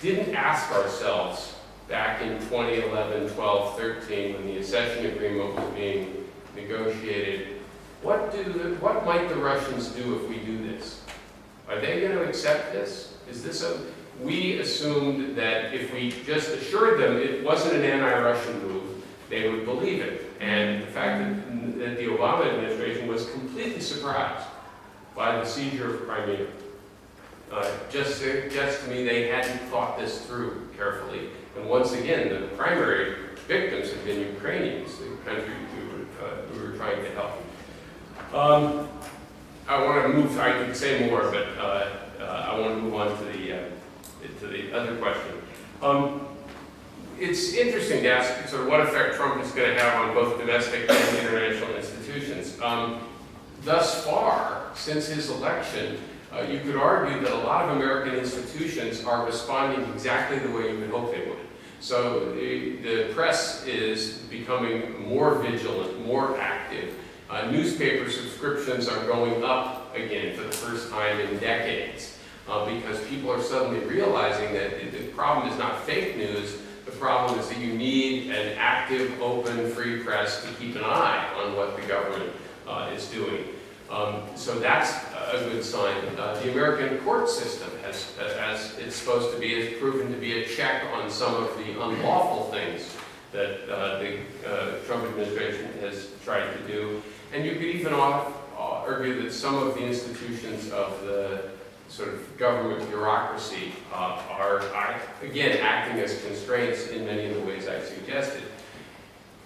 didn't ask ourselves back in 2011, 12, 13, when the accession agreement was being negotiated, what might the Russians do if we do this? Are they going to accept this? Is this we assumed that if we just assured them it wasn't an anti-Russian move, they would believe it. And the fact that the Obama administration was completely surprised by the seizure of Crimea just suggests to me they hadn't thought this through carefully. And once again, the primary victims have been Ukrainians, the country we were trying to help. I want to move, I could say more, but I want to move on to the other question. It's interesting to ask sort of what effect Trump is going to have on both domestic and international institutions. Thus far, since his election, you could argue that a lot of American institutions are responding exactly the way you would hope they would. So the press is becoming more vigilant, more active. Newspaper subscriptions are going up again for the first time in decades because people are suddenly realizing that the problem is not fake news. The problem is that you need an active, open, free press to keep an eye on what the government is doing. So that's a good sign. The American court system, as it's supposed to be, has proven to be a check on some of the unlawful things that the Trump administration has tried to do. And you could even argue that some of the institutions of the sort of government bureaucracy are, again, acting as constraints in many of the ways I suggested.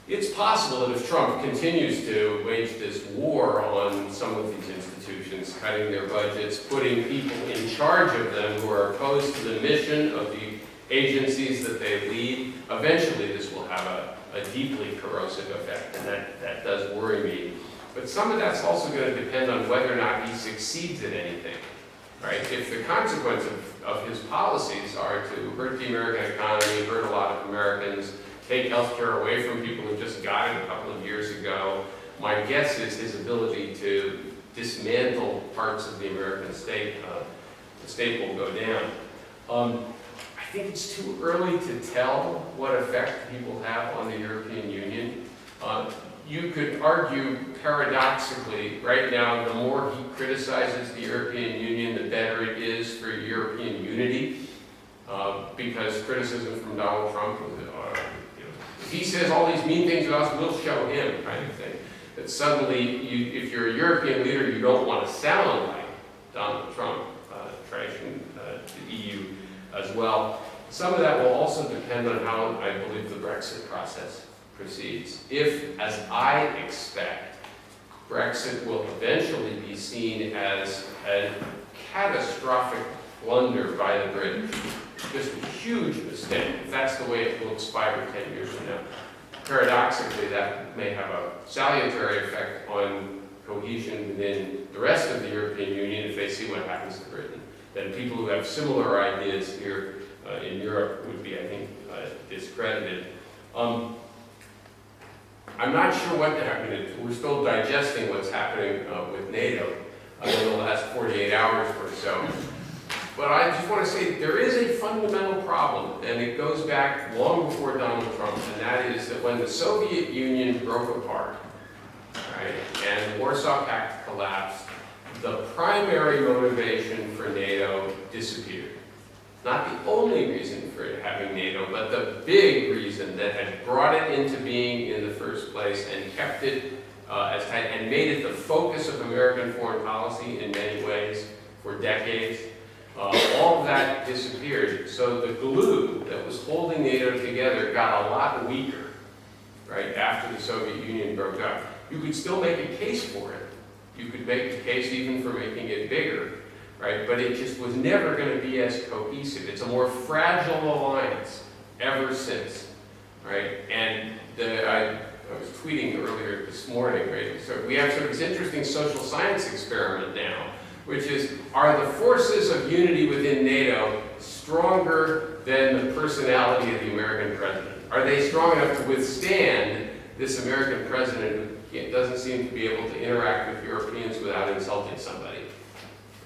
It's possible that if Trump continues to wage this war on some of these institutions, cutting their budgets, putting people in charge of them who are opposed to the mission of the agencies that they lead, eventually this will happen. have a deeply corrosive effect, and that does worry me. But some of that's also going to depend on whether or not he succeeds at anything, right? If the consequence of his policies are to hurt the American economy, hurt a lot of Americans, take healthcare away from people who just got it a couple of years ago, my guess is his ability to dismantle parts of the American state, the state will go down. I think it's too early to tell what effect he will have on the European Union. You could argue paradoxically, right now, the more he criticizes the European Union, the better it is for European unity, because criticism from Donald Trump, if he says all these mean things to us, we'll show him, kind of thing. That suddenly, if you're a European leader, you don't want to sound like Donald Trump, trashing the EU as well. Some of that will also depend on how, I believe, the Brexit process proceeds. If, as I expect, Brexit will eventually be seen as a catastrophic blunder by the British, just a huge mistake, if that's the way it looks 5 or 10 years from now. Paradoxically, that may have a salutary effect on cohesion within the rest of the European Union if they see what happens to Britain. Then people who have similar ideas here in Europe would be, I think, discredited. I'm not sure what happened. We're still digesting what's happening with NATO in the last 48 hours or so. But I just want to say there is a fundamental problem, and it goes back long before Donald Trump, and that is that when the Soviet Union broke apart, right, and the Warsaw Pact collapsed, the primary motivation for NATO disappeared. Not the only reason for having NATO, but the big reason that had brought it into being in the first place and kept it as tight and made it the focus of American foreign policy in many ways for decades. All of that disappeared. So the glue that was holding NATO together got a lot weaker, right, after the Soviet Union broke up. You could still make a case for it. You could make a case even for making it bigger, right? But it just was never going to be as cohesive. It's a more fragile alliance ever since, right? And I was tweeting earlier this morning, right? So we have sort of this interesting social science experiment now, which is, are the forces of unity within NATO stronger than the personality of the American president? Are they strong enough to withstand this American president who doesn't seem to be able to interact with Europeans without insulting somebody?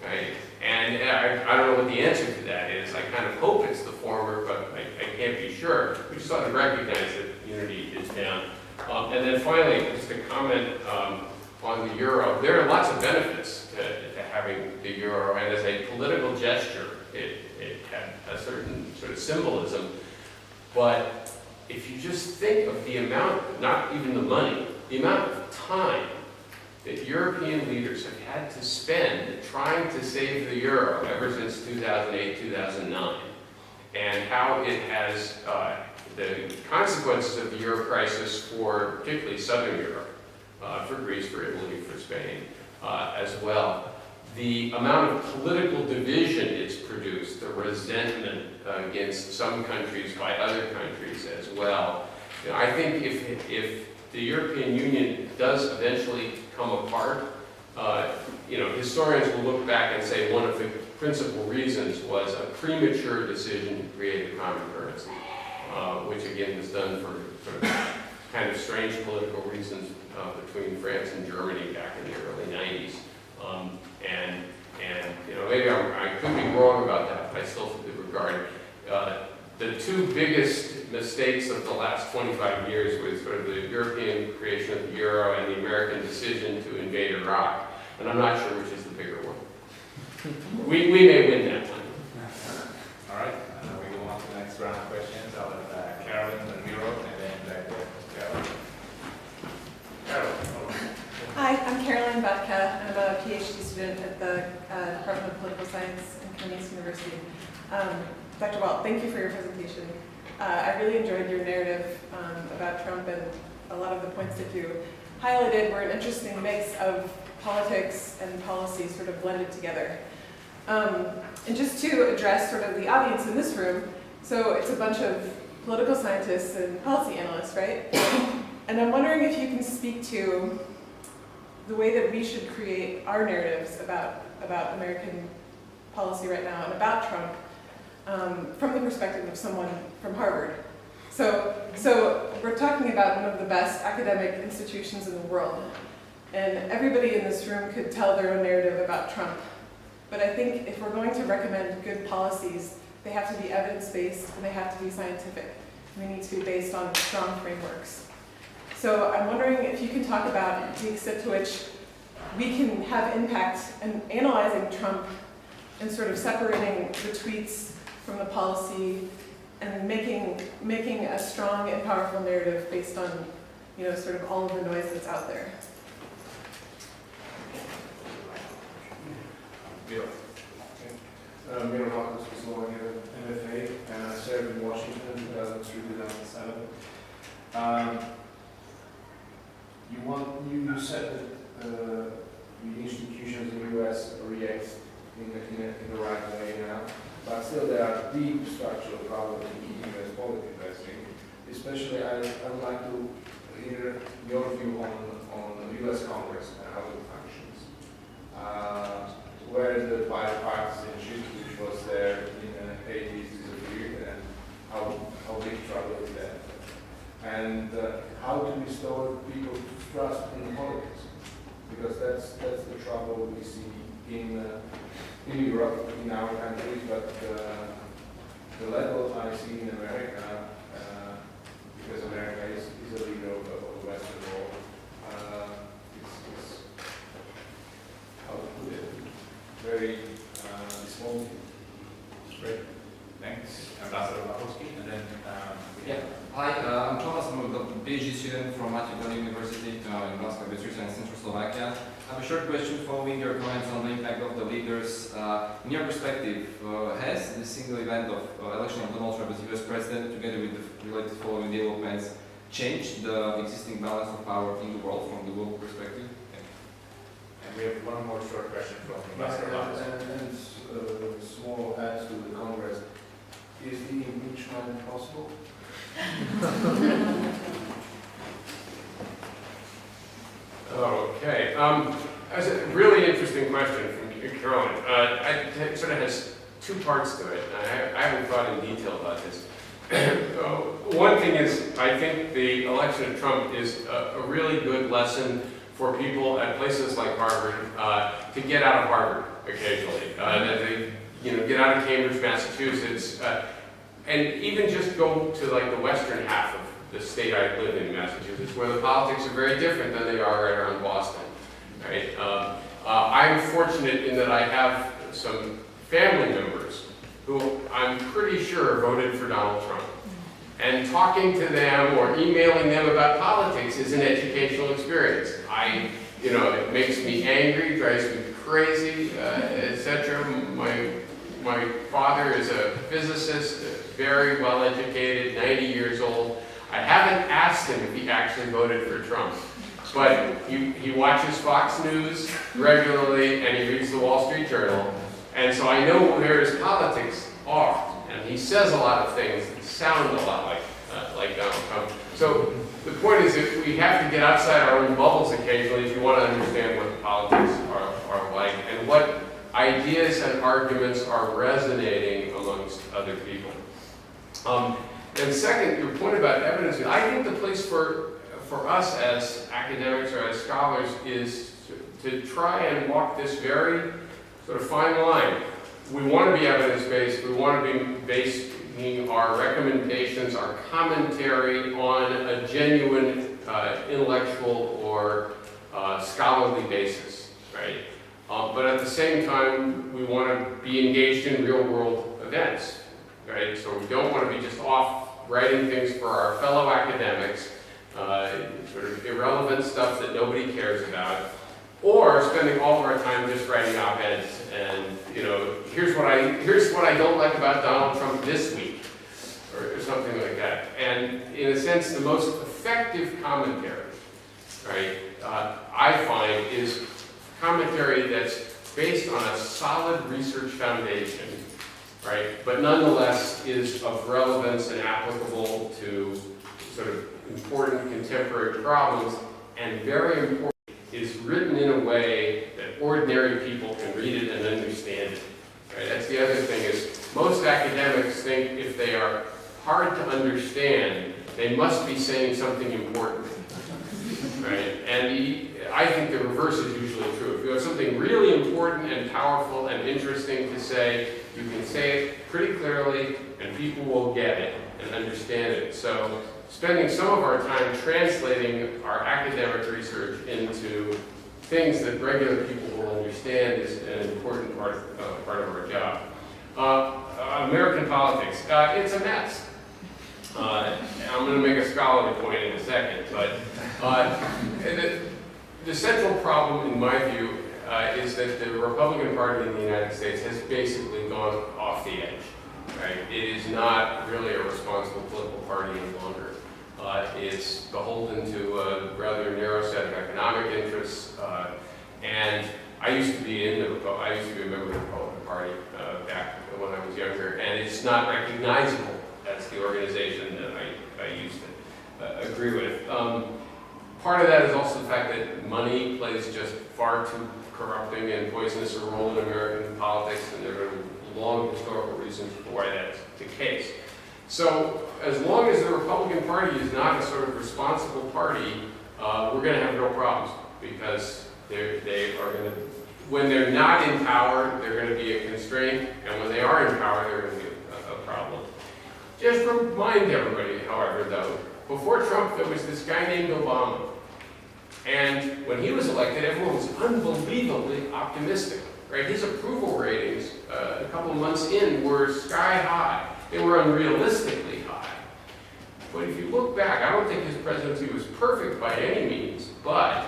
Right? And I don't know what the answer to that is. I kind of hope it's the former, but I can't be sure. We just ought to recognize that unity is down. And then finally, just a comment on the euro. There are lots of benefits to having the euro, and as a political gesture, it had a certain sort of symbolism. But if you just think of the amount, not even the money, the amount of time that European leaders have had to spend trying to save the euro ever since 2008, 2009, and how it has the consequences of the euro crisis for particularly Southern Europe, for Greece, for Italy, for Spain as well. The amount of political division it's produced, the resentment against some countries by other countries as well. You know, I think if the European Union does eventually come apart, historians will look back and say one of the principal reasons was a premature decision to create a common currency, which again was done for sort of kind of strange political reasons between France and Germany back in the early 90s. Maybe I could be wrong about that, but I still regard the two biggest mistakes of the last 25 years was sort of the European creation of the euro and the American decision to invade Iraq. And I'm not sure which is the bigger one. We may win that one. All right, we go on to the next round of questions. I'll let Carolyn and Miro, and then Carolyn. Hi, I'm Caroline Batka. I'm a PhD student at the Department of Political Science at Comenius University. Dr. Walt, thank you for your presentation. I really enjoyed your narrative about Trump, and a lot of the points that you highlighted were an interesting mix of politics and policy sort of blended together. And just to address sort of the audience in this room, so it's a bunch of political scientists and policy analysts, right? And I'm wondering if you can speak to the way that we should create our narratives about American policy right now and about Trump from the perspective of someone from Harvard. So we're talking about one of the best academic institutions in the world, and everybody in this room could tell their own narrative about Trump. But I think if we're going to recommend good policies, they have to be evidence-based and they have to be scientific. They need to be based on strong frameworks. So I'm wondering if you can talk about the extent to which we can have impact in analyzing Trump and sort of separating the tweets from the policy and making a strong and powerful narrative based on, sort of all of the noise that's out there. Bill. Miro Marcos was law here at MFA, and I served in Washington in 2003 to 2007. You said that the institutions in the US react in the right way now, but still there are deep structural problems in US politics, I think. Especially, I would like to hear your view on the US Congress and how it functions. Where the bipartisanship which was there in the 80s disappeared, and how big trouble is that? And how to restore people's trust in politics, because that's the trouble we see in Europe, in our countries, but the level I see in America, because America is a leader of the Western world, is how to put it, very disappointing. Great. Thanks, Ambassador Wachowski, and then Yeah. Hi, I'm Thomas. I'm a PhD student from Collegiate University in Glasgow, Syria, and Central Slovakia. I have a short question following your comments on the impact of the leaders. In your perspective, has the single event of election of Donald Trump as US President, together with the related following developments, changed the existing balance of power in the world from the global perspective? and we have one more short question from Ambassador Wachowski. And small add to the Congress. Is the impeachment possible? Okay. That's a really interesting question from Caroline. It sort of has two parts to it. I haven't thought in detail about this. One thing is, I think the election of Trump is a really good lesson for people at places like Harvard to get out of Harvard occasionally. That they, get out of Cambridge, Massachusetts, and even just go to like the western half of the state I live in, Massachusetts, where the politics are very different than they are right around Boston. Right? I'm fortunate in that I have some family members who I'm pretty sure voted for Donald Trump. And talking to them or emailing them about politics is an educational experience. It makes me angry, drives me crazy, etc. My father is a physicist, very well educated, 90 years old. I haven't asked him if he actually voted for Trump, but he watches Fox News regularly and he reads the Wall Street Journal, and so I know where his politics are. And he says a lot of things that sound a lot like Donald Trump. So the point is that we have to get outside our own bubbles occasionally if you want to understand what the politics are like and what ideas and arguments are resonating amongst other people. And second, your point about evidence, I think the place for us as academics or as scholars is to try and walk this very sort of fine line. We want to be evidence-based, we want to be basing our recommendations, our commentary on a genuine intellectual or scholarly basis, right? But at the same time, we want to be engaged in real-world events, right? So we don't want to be just off writing things for our fellow academics, sort of irrelevant stuff that nobody cares about, or spending all of our time just writing op-eds and, here's what I don't like about Donald Trump this week, or something like that. And in a sense, the most effective commentary, right, I find is commentary that's based on a solid research foundation right? But nonetheless is of relevance and applicable to sort of important contemporary problems, and very important, is written in a way that ordinary people can read it and understand it. Right? That's the other thing is, most academics think if they are hard to understand, they must be saying something important. Right? And I think the reverse is usually true. If you have something really important and powerful and interesting to say, you can say it pretty clearly and people will get it and understand it. So spending some of our time translating our academic research into things that regular people will understand is an important part of our job. American politics, it's a mess. I'm going to make a scholarly point in a second, but the central problem, in my view, is that the Republican Party in the United States has basically gone off the edge. Right? It is not really a responsible political party any longer. It's beholden to a rather narrow set of economic interests, and I used to be a member of the Republican Party back when I was younger, and it's not recognizable as the organization that I used to agree with. Part of that is also the fact that money plays just far too corrupting and poisonous a role in American politics, and there are long historical reasons for why that's the case. So as long as the Republican Party is not a sort of responsible party, we're going to have real problems, because they are going to, when they're not in power, they're going to be a constraint, and when they are in power, they're going to be a problem. Just remind everybody, however, though, before Trump, there was this guy named Obama. And when he was elected, everyone was unbelievably optimistic. Right? His approval ratings a couple of months in were sky high. They were unrealistically high. But if you look back, I don't think his presidency was perfect by any means, but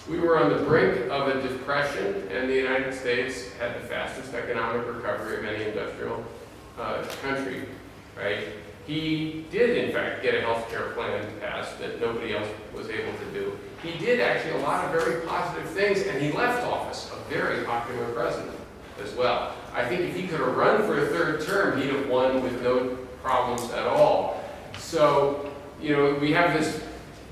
we were on the brink of a depression, and the United States had the fastest economic recovery of any industrial country. Right? He did, in fact, get a health care plan passed that nobody else was able to do. He did actually a lot of very positive things, and he left office a very popular president as well. I think if he could have run for a third term, he'd have won with no problems at all. So, you know, we have this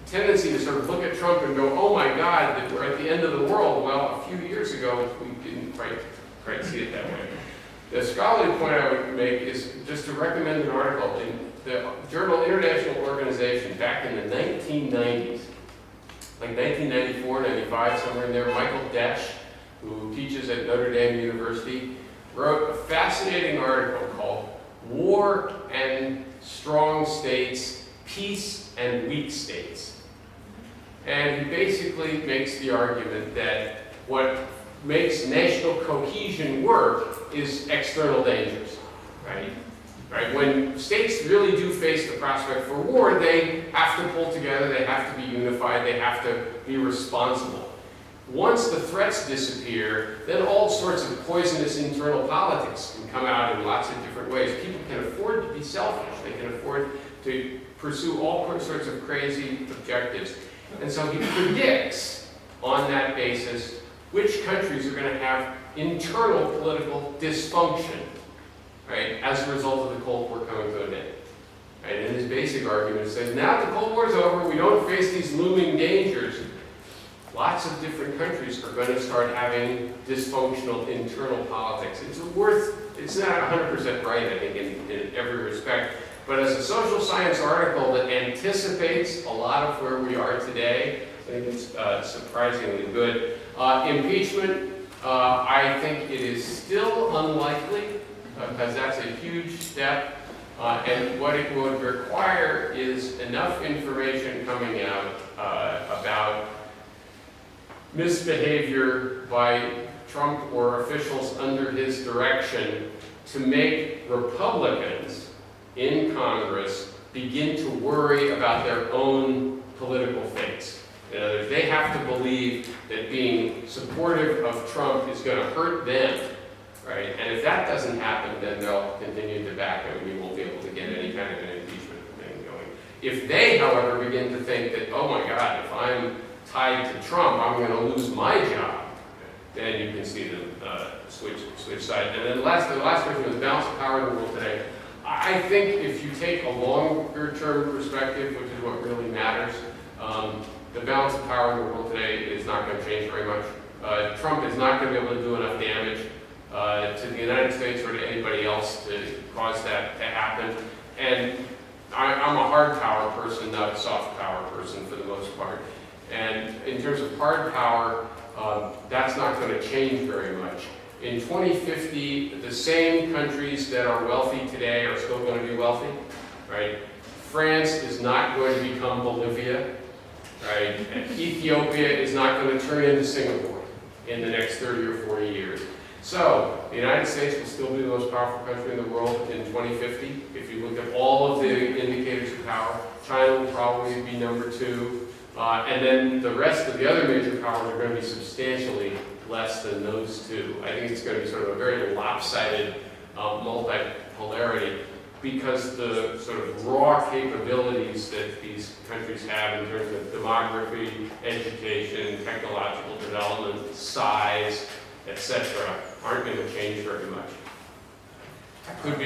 tendency to sort of look at Trump and go, oh my God, that we're at the end of the world. Well, a few years ago, we didn't quite see it that way. The scholarly point I would make is just to recommend an article in the journal International Organization back in the 1990s, like 1994, 95, somewhere in there. Michael Desch, who teaches at Notre Dame University, wrote a fascinating article called War and Strong States, Peace and Weak States. And he basically makes the argument that what makes national cohesion work is external dangers, right? Right? When states really do face the prospect for war, they have to pull together, they have to be unified, they have to be responsible. Once the threats disappear, then all sorts of poisonous internal politics can come out in lots of different ways. People can afford to be selfish, they can afford to pursue all sorts of crazy objectives. And so he predicts on that basis which countries are going to have internal political dysfunction, right, as a result of the Cold War coming to an end. Right? And his basic argument says, now that the Cold War's over, we don't face these looming dangers. Lots of different countries are going to start having dysfunctional internal politics. It's not 100% right, I think, in every respect. But as a social science article that anticipates a lot of where we are today, I think it's surprisingly good. Impeachment, I think it is still unlikely, because that's a huge step. And what it would require is enough information coming out about misbehavior by Trump or officials under his direction to make Republicans in Congress begin to worry about their own political fates. In other words, they have to believe that being supportive of Trump is going to hurt them, right? And if that doesn't happen, then they'll continue to back him, and we won't be able to get any kind of an impeachment thing going. If they, however, begin to think that, oh my God, if I'm tied to Trump, I'm going to lose my job, then you can see them switch side. And then the last question was balance of power in the world today. I think if you take a longer term perspective, which is what really matters, the balance of power in the world today is not going to change very much. Trump is not going to be able to do enough damage to the United States or to anybody else to cause that to happen. And I'm a hard power person, not a soft power person for the most part. And in terms of hard power, that's not going to change very much. In 2050, the same countries that are wealthy today are still going to be wealthy, right? France is not going to become Bolivia, right? And Ethiopia is not going to turn into Singapore in the next 30 or 40 years. So, the United States will still be the most powerful country in the world in 2050. If you look at all of the indicators of power, China will probably be number 2. And then the rest of the other major powers are going to be substantially less than those two. I think it's going to be sort of a very lopsided multipolarity because the sort of raw capabilities that these countries have in terms of demography, education, technological development, size, etc., aren't going to change very much. I could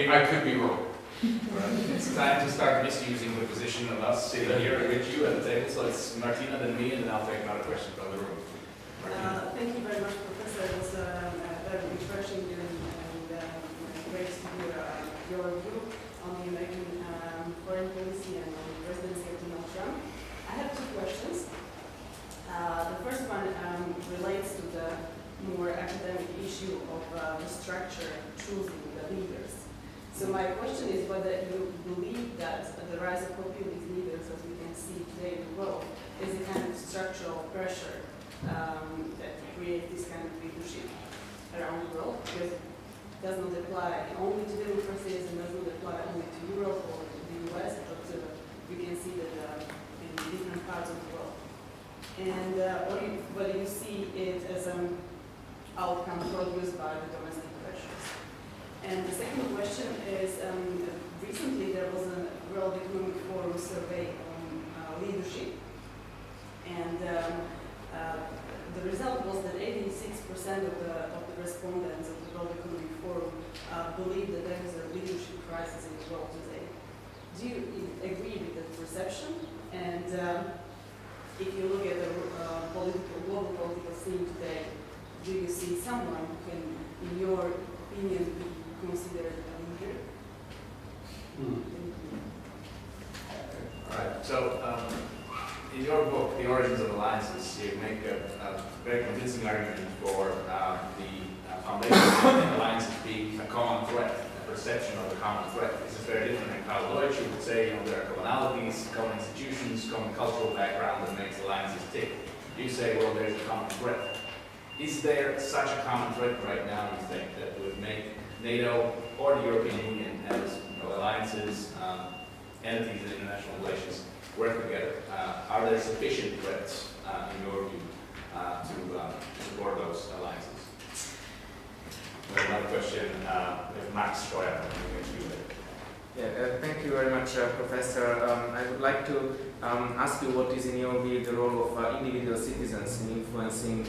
be wrong. Right. It's time to start misusing the position of us sitting here with you at the table. So it's Martina, then me, and then I'll take another question from the room. Thank you very much, Professor. It was very refreshing and great to hear your view on the American foreign policy and on the presidency of Donald Trump. I have 2 questions. The first one relates to the more academic issue of the structure choosing the leaders. So my question is whether you believe that the rise of populist leaders, as we can see today in the world, is a kind of structural pressure that creates this kind of leadership around the world, because it does not apply only to democracies and does not apply only to Europe or to the US, but we can see that in different parts of the world. And whether you see it as an outcome produced by the domestic pressures. And the second question is, recently there was a World Economic Forum survey on leadership, and the result was that 86% of the respondents of the World Economic Forum believe that there is a leadership crisis in the world today. Do you agree with that perception? And if you look at the global political scene today, do you see someone who can, in your opinion, be considered a leader? All right. So, in your book, The Origins of Alliances, you make a very convincing argument for the foundation of alliances being a common threat, a perception of a common threat. This is very different than Karl Deutsch, who would say, there are commonalities, common institutions, common cultural background that makes alliances tick. You say, well, there's a common threat. Is there such a common threat right now, you think, that would make NATO or the European Union as alliances, entities in international relations work together? Are there sufficient threats, in your view, to support those alliances? Another question, if Max Scheuer, thank you very much, Professor. I would like to ask you what is, in your view, the role of individual citizens in influencing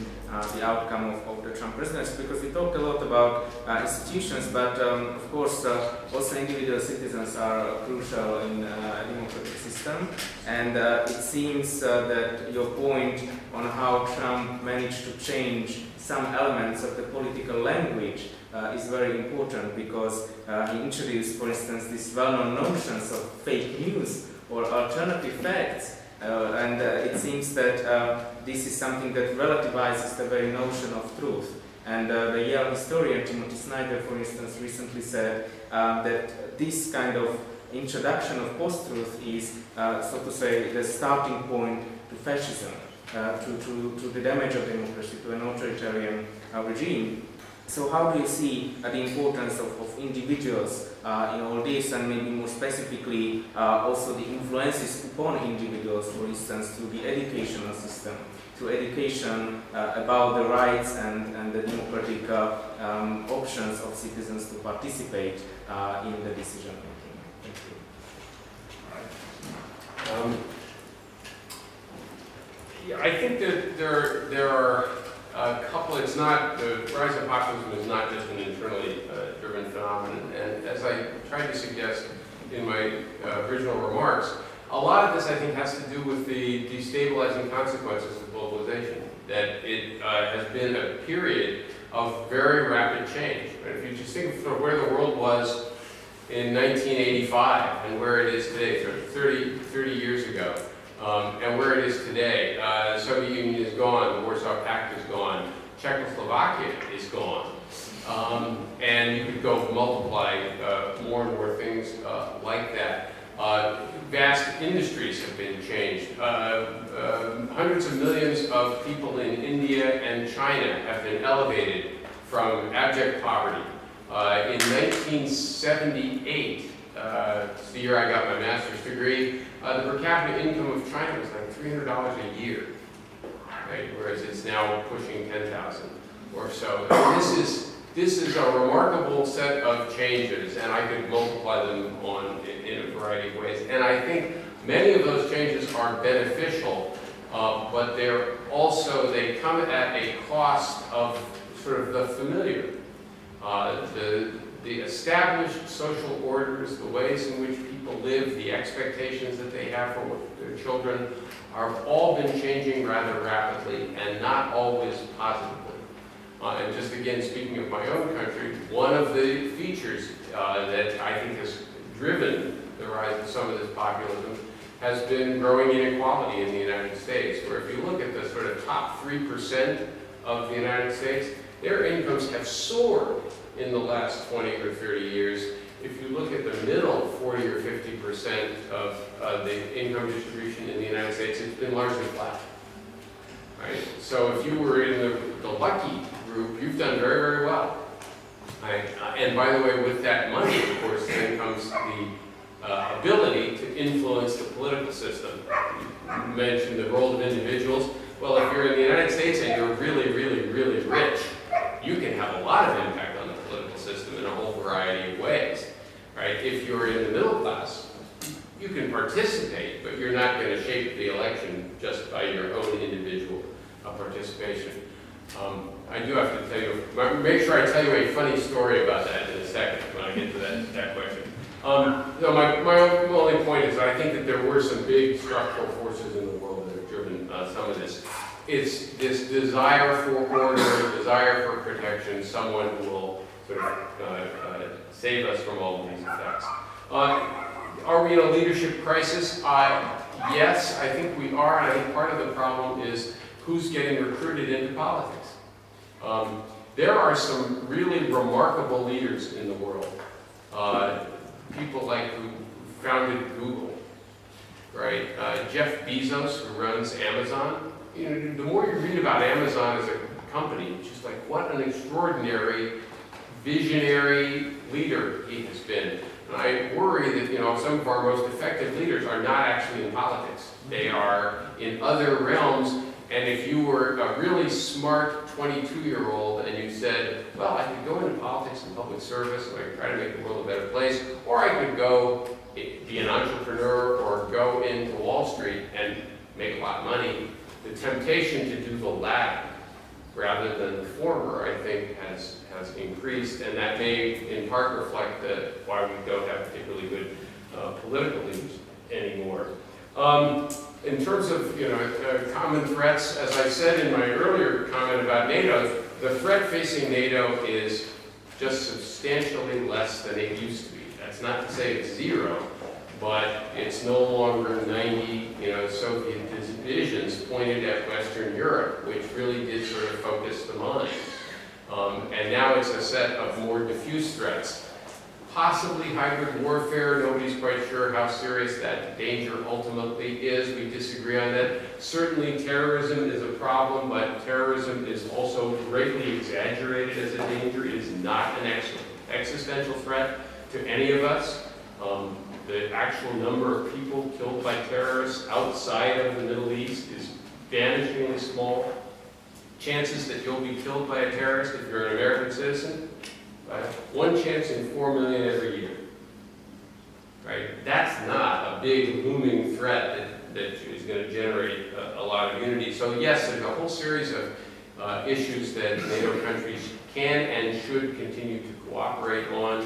the outcome of the Trump presidency, because we talked a lot about institutions, but of course also individual citizens are crucial in a democratic system, and it seems that your point on how Trump managed to change some elements of the political language is very important, because he introduced, for instance, these well-known notions of fake news or alternative facts, and it seems that this is something that relativizes the very notion of truth. And the Yale historian Timothy Snyder, for instance, recently said that this kind of introduction of post-truth is, so to say, the starting point to fascism, to the damage of democracy, to an authoritarian regime. So how do you see the importance of individuals in all this, and maybe more specifically also the influences upon individuals, for instance, through the educational system, through education about the rights and the democratic options of citizens to participate in the decision making? Thank you. Yeah, I think that there are a couple, it's not, the rise of populism is not just an internally driven phenomenon. And as I tried to suggest in my original remarks, a lot of this, I think, has to do with the destabilizing consequences of globalization. That it has been a period of very rapid change. Right? If you just think of where the world was in 1985 and where it is today, so 30 years ago, and where it is today. The Soviet Union is gone, the Warsaw Pact is gone, Czechoslovakia is gone. And you could go multiply more and more things like that. Vast industries have been changed. Hundreds of millions of people in India and China have been elevated from abject poverty. In 1978, it's the year I got my master's degree, the per capita income of China was like $300 a year, right? Whereas it's now pushing 10,000 or so. This is a remarkable set of changes, and I could multiply them in a variety of ways. And I think many of those changes are beneficial, but they're also, they come at a cost of sort of the familiar. The established social orders, the ways in which people live, the expectations that they have for their children, have all been changing rather rapidly and not always positively. And just again, speaking of my own country, one of the features that I think has driven the rise of some of this populism has been growing inequality in the United States, where if you look at the sort of top 3% of the United States, their incomes have soared in the last 20 or 30 years. If you look at the middle 40 or 50% of the income distribution in the United States, it's been largely flat. Right? So if you were in the lucky group, you've done very, very well. Right? And by the way, with that money, of course, then comes the ability to influence the political system. You mentioned the role of individuals. Well, if you're in the United States and you're really, really, really rich, you can have a lot of impact on the political system in a whole variety of ways. Right? If you're in the middle class, you can participate, but you're not going to shape the election just by your own individual participation. I do have to tell you, make sure I tell you a funny story about that in a second when I get to that question. No, my only point is that I think that there were some big structural forces in the world that have driven some of this. It's this desire for order, desire for protection, someone who will sort of save us from all of these effects. Are we in a leadership crisis? Yes, I think we are, and I think part of the problem is who's getting recruited into politics. There are some really remarkable leaders in the world. People like who founded Google, right? Jeff Bezos, who runs Amazon. You know, the more you read about Amazon as a company, it's just like what an extraordinary, visionary leader he has been. And I worry that, you know, some of our most effective leaders are not actually in politics. They are in other realms. And if you were a really smart 22-year-old and you said, well, I could go into politics and public service, and I could try to make the world a better place, or I could go be an entrepreneur or go into Wall Street and make a lot of money, the temptation to do the latter rather than the former, I think, has increased, and that may in part reflect why we don't have particularly good political leaders anymore. In terms of common threats, as I said in my earlier comment about NATO, the threat facing NATO is just substantially less than it used to be. That's not to say it's zero, but it's no longer 90 Soviet divisions pointed at Western Europe, which really did sort of focus the mind. And now it's a set of more diffuse threats. Possibly hybrid warfare, nobody's quite sure how serious that danger ultimately is. We disagree on that. Certainly terrorism is a problem, but terrorism is also greatly exaggerated as a danger. It is not an existential threat to any of us. The actual number of people killed by terrorists outside of the Middle East is vanishingly small. Chances that you'll be killed by a terrorist if you're an American citizen, right? 1 chance in 4 million every year. Right? That's not a big looming threat that is going to generate a lot of unity. So yes, there's a whole series of issues that NATO countries can and should continue to cooperate on.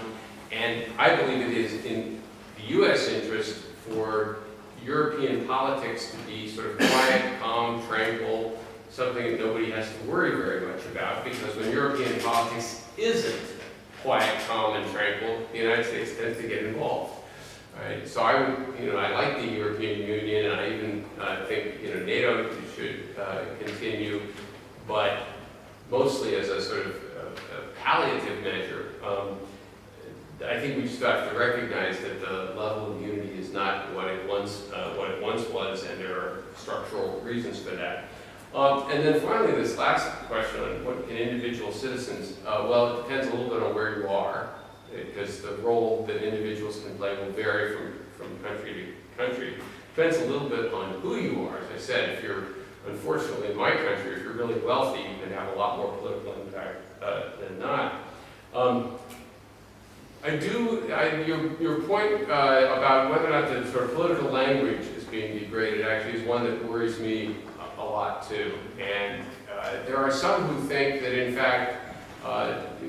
And I believe it is in the U.S. interest for European politics to be sort of quiet, calm, tranquil, something that nobody has to worry very much about, because when European politics isn't quiet, calm, and tranquil, the United States tends to get involved. Right? So I would, I like the European Union, and I even think, NATO should continue, but mostly as a sort of a palliative measure. I think we just have to recognize that the level of unity is not what it once was, and there are structural reasons for that. And then finally, this last question on what can individual citizens, well, it depends a little bit on where you are, because the role that individuals can play will vary from country to country. Depends a little bit on who you are. As I said, if you're, unfortunately in my country, if you're really wealthy, you can have a lot more political impact than not. Your point about whether or not the sort of political language is being degraded actually is one that worries me a lot too. And there are some who think that in fact,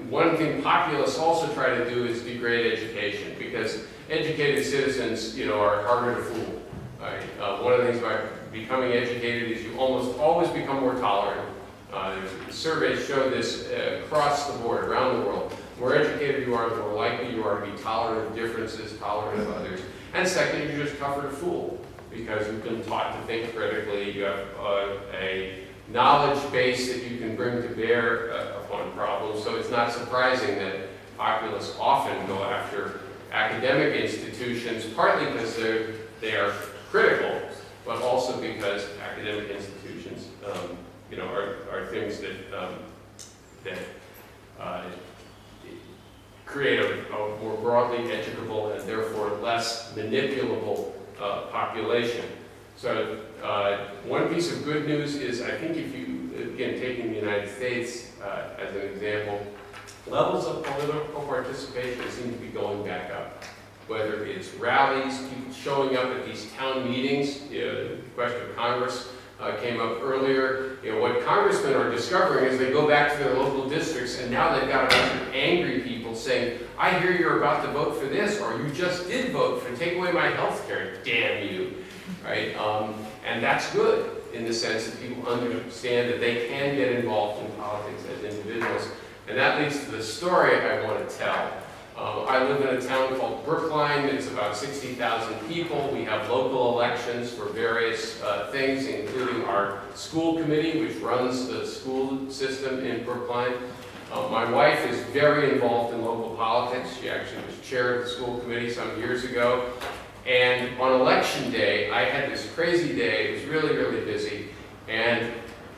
one thing populists also try to do is degrade education, because educated citizens, are harder to fool. Right? One of the things about becoming educated is you almost always become more tolerant. Surveys show this across the board, around the world. The more educated you are, the more likely you are to be tolerant of differences, tolerant of others. And second, you're just tougher to fool, because you've been taught to think critically. You have a knowledge base that you can bring to bear upon problems. So it's not surprising that populists often go after academic institutions, partly because they are critical, but also because academic institutions, are things that create a more broadly educable and therefore less manipulable population. So one piece of good news is, I think if you, again, taking the United States as an example, levels of political participation seem to be going back up. Whether it's rallies, people showing up at these town meetings, the question of Congress came up earlier. What congressmen are discovering is they go back to their local districts, and now they've got a bunch of angry people saying, I hear you're about to vote for this, or you just did vote for, take away my health care, damn you. Right? And that's good in the sense that people understand that they can get involved in politics as individuals. And that leads to the story I want to tell. I live in a town called Brookline. It's about 60,000 people. We have local elections for various things, including our school committee, which runs the school system in Brookline. My wife is very involved in local politics. She actually was chair of the school committee some years ago. And on election day, I had this crazy day. It was really, really busy. And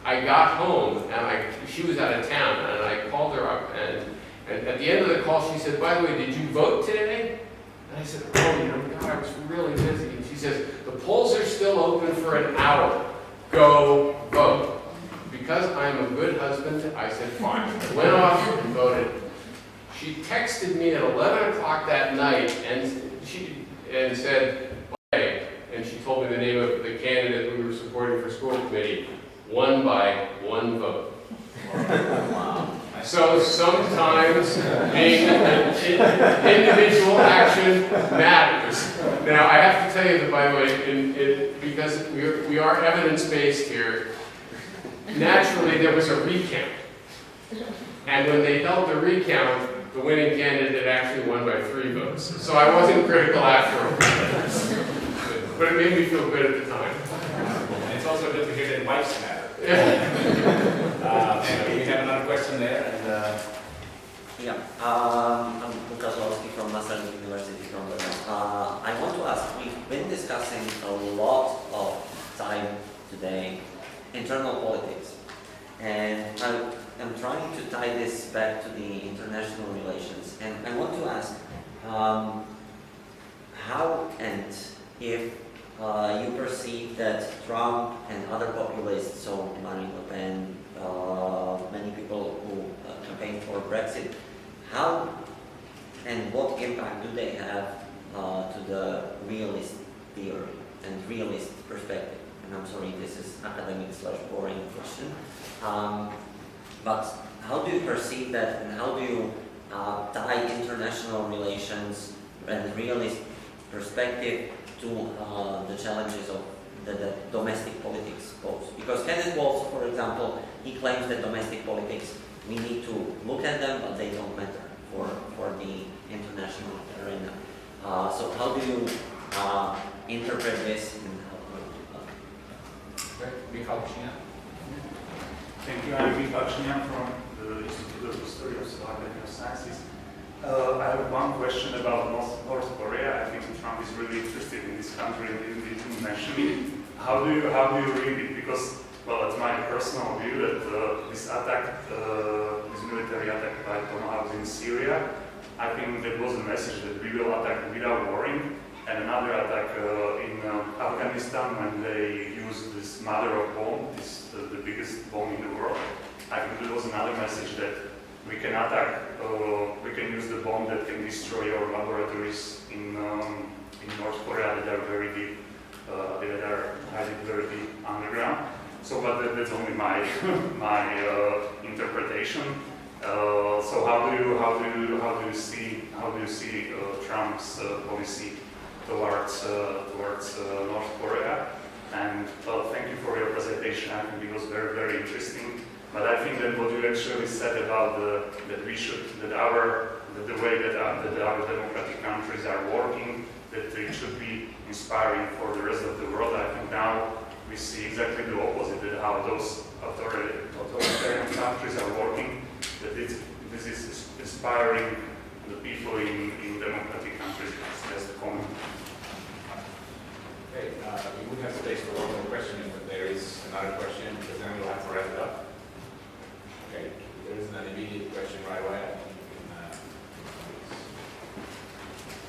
I got home, and she was out of town, and I called her up, and at the end of the call, she said, by the way, did you vote today? And I said, oh, God, I was really busy. And she says, the polls are still open for an hour. Go vote. Because I'm a good husband, I said, fine. Went off and voted. She texted me at 11 o'clock that night and said, okay, and she told me the name of the candidate we were supporting for school committee, won by 1 vote. Wow. So sometimes being individual action matters. Now I have to tell you that, by the way, because we are evidence-based here, naturally there was a recount. And when they held the recount, the winning candidate actually won by 3 votes. So I wasn't critical after all. But it made me feel good at the time. And it's also good to hear that lives matter. Anyway, we have another question there. I'm Lukas from Naval University from Bernal. I want to ask, we've been discussing a lot of time today internal politics, and I'm trying to tie this back to the international relations, and I want to ask how and if you perceive that Trump and other populists, so Marine Le Pen, many people who campaign for Brexit, how and what impact do they have to the realist theory and realist perspective? And I'm sorry, this is academic / boring question. but how do you perceive that, and how do you tie international relations and realist perspective to the challenges of the domestic politics pose? Because Kenneth Walt, for example, he claims that domestic politics, we need to look at them, but they don't matter for the international arena. So how do you interpret this? And Thank you. I'm Michal Činian from the Institute of Defense Analyses. I have one question about North Korea. I think Trump is really interested in this country and in internationally. How do you read it? Because, well, it's my personal view that this attack, this military attack by Tomahawk in Syria, I think that was a message that we will attack without warring. And another attack in Afghanistan when they used this mother of bomb, the biggest bomb in the world. I think it was another message that we can attack, we can use the bomb that can destroy our laboratories in North Korea that are very deep, that are hiding very deep underground. So, but that's only my interpretation. So how do you see Trump's policy towards North Korea? And thank you for your presentation. I think it was very, very interesting. But I think that what you actually said about that the way that our democratic countries are working, that it should be inspiring for the rest of the world. I think now we see exactly the opposite, that how those authoritarian countries are working, that this is inspiring the people in democratic countries as common. Okay, we would have space for one more question, but there is another question, because then we'll have to wrap it up. Okay, there isn't an immediate question right away. I think you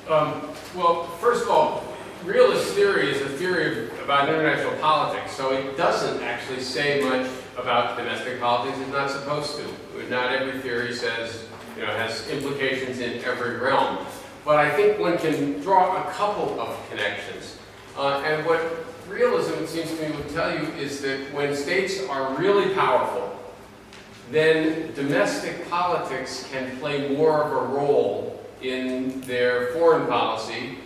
can, Well, first of all, realist theory is a theory about international politics, so it doesn't actually say much about domestic politics. It's not supposed to. Not every theory says, has implications in every realm. But I think one can draw a couple of connections. And what realism, it seems to me, would tell you is that when states are really powerful, then domestic politics can play more of a role in their foreign policy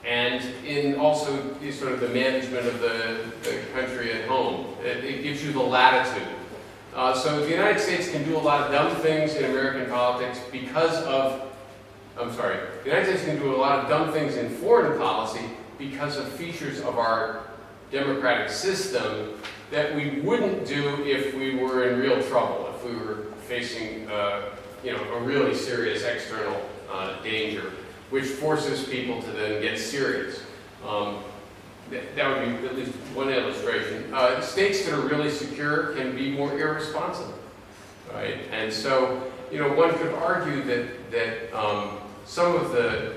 and in also sort of the management of the country at home. It gives you the latitude. So the United States can do a lot of dumb things in American politics because of, the United States can do a lot of dumb things in foreign policy because of features of our democratic system that we wouldn't do if we were in real trouble, if we were facing a really serious external danger, which forces people to then get serious. That would be at least one illustration. States that are really secure can be more irresponsible, right? And so, one could argue that some of the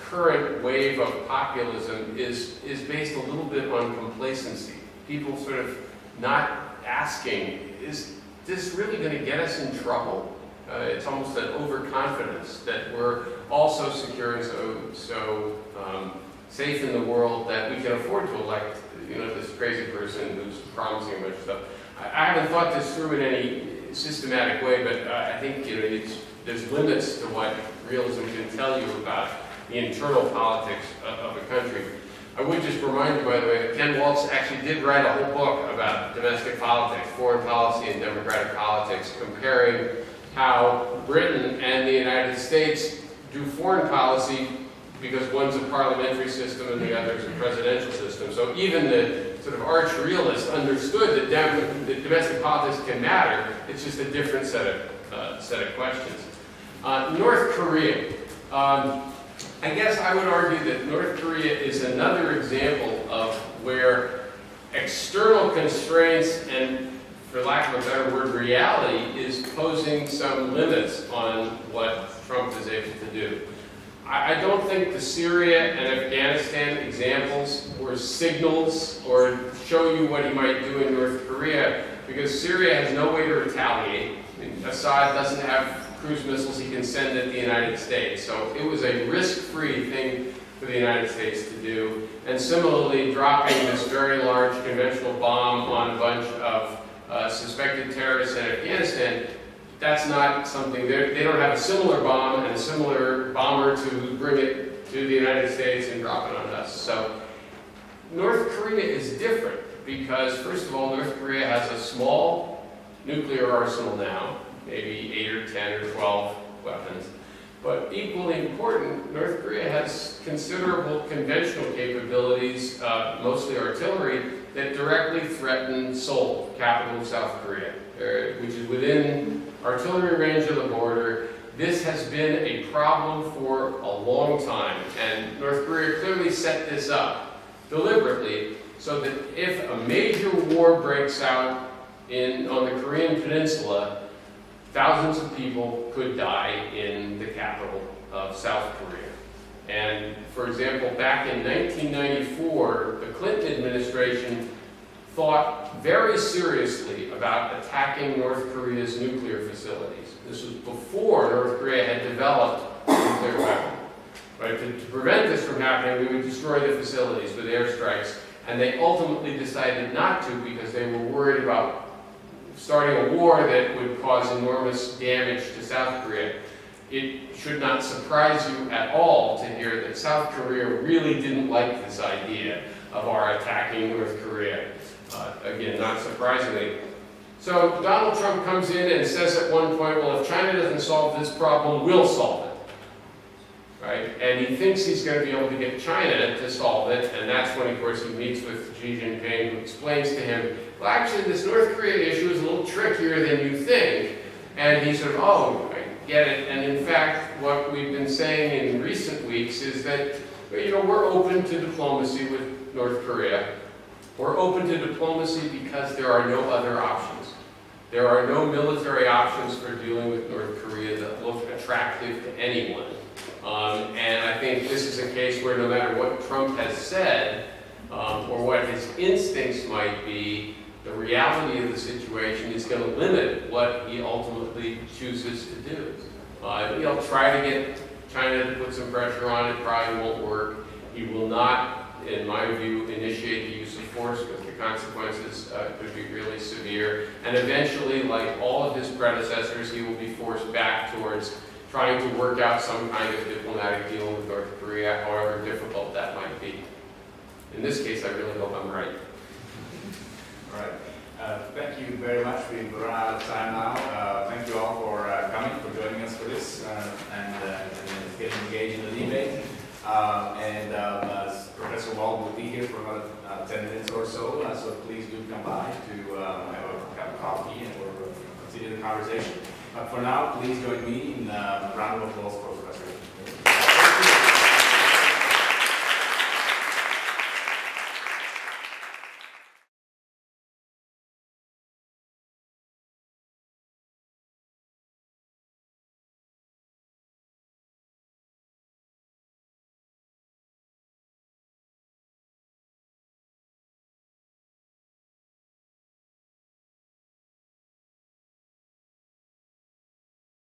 current wave of populism is based a little bit on complacency. People sort of not asking, is this really going to get us in trouble? It's almost an overconfidence that we're all so secure and so safe in the world that we can afford to elect, this crazy person who's promising a bunch of stuff. I haven't thought this through in any systematic way, but I think there's limits to what realism can tell you about the internal politics of a country. I would just remind you, by the way, that Ken Walt actually did write a whole book about domestic politics, foreign policy and democratic politics, comparing how Britain and the United States do foreign policy because one's a parliamentary system and the other is a presidential system. So even the sort of arch realist understood that domestic politics can matter. It's just a different set of questions. North Korea. I guess I would argue that North Korea is another example of where external constraints and, for lack of a better word, reality is posing some limits on what Trump is able to do. I don't think the Syria and Afghanistan examples were signals or show you what he might do in North Korea, because Syria has no way to retaliate. Assad doesn't have cruise missiles he can send at the United States. So it was a risk-free thing for the United States to do. And similarly, dropping this very large conventional bomb on a bunch of suspected terrorists in Afghanistan that's not something, they don't have a similar bomb and a similar bomber to bring it to the United States and drop it on us. So North Korea is different because, first of all, North Korea has a small nuclear arsenal now, maybe 8 or 10 or 12 weapons. But equally important, North Korea has considerable conventional capabilities, mostly artillery, that directly threaten Seoul, capital of South Korea, which is within artillery range of the border. This has been a problem for a long time, and North Korea clearly set this up deliberately so that if a major war breaks out on the Korean Peninsula, thousands of people could die in the capital of South Korea. And for example, back in 1994, the Clinton administration thought very seriously about attacking North Korea's nuclear facilities. This was before North Korea had developed a nuclear weapon. Right? To prevent this from happening, we would destroy the facilities with airstrikes. And they ultimately decided not to because they were worried about starting a war that would cause enormous damage to South Korea. It should not surprise you at all to hear that South Korea really didn't like this idea of our attacking North Korea. Again, not surprisingly. So Donald Trump comes in and says at one point, well, if China doesn't solve this problem, we'll solve it. Right? And he thinks he's going to be able to get China to solve it, and that's when, of course, he meets with Xi Jinping, who explains to him, well, actually, this North Korea issue is a little trickier than you think. And he sort of, oh, I get it. And in fact, what we've been saying in recent weeks is that, you know, we're open to diplomacy with North Korea. We're open to diplomacy because there are no other options. There are no military options for dealing with North Korea that look attractive to anyone. And I think this is a case where no matter what Trump has said, or what his instincts might be, the reality of the situation is going to limit what he ultimately chooses to do. He'll try to get China to put some pressure on it, probably won't work. He will not, in my view, initiate the use of force because the consequences could be really severe. And eventually, like all of his predecessors, he will be forced back towards trying to work out some kind of diplomatic deal with North Korea, however difficult that might be. In this case, I really hope I'm right. All right. Thank you very much. We've run out of time now. Thank you all for coming, for joining us for this, and getting engaged in the debate. Professor Walt will be here for another 10 minutes or so, so please do come by to have a cup of coffee and we'll continue the conversation. But for now, please join me in a round of applause for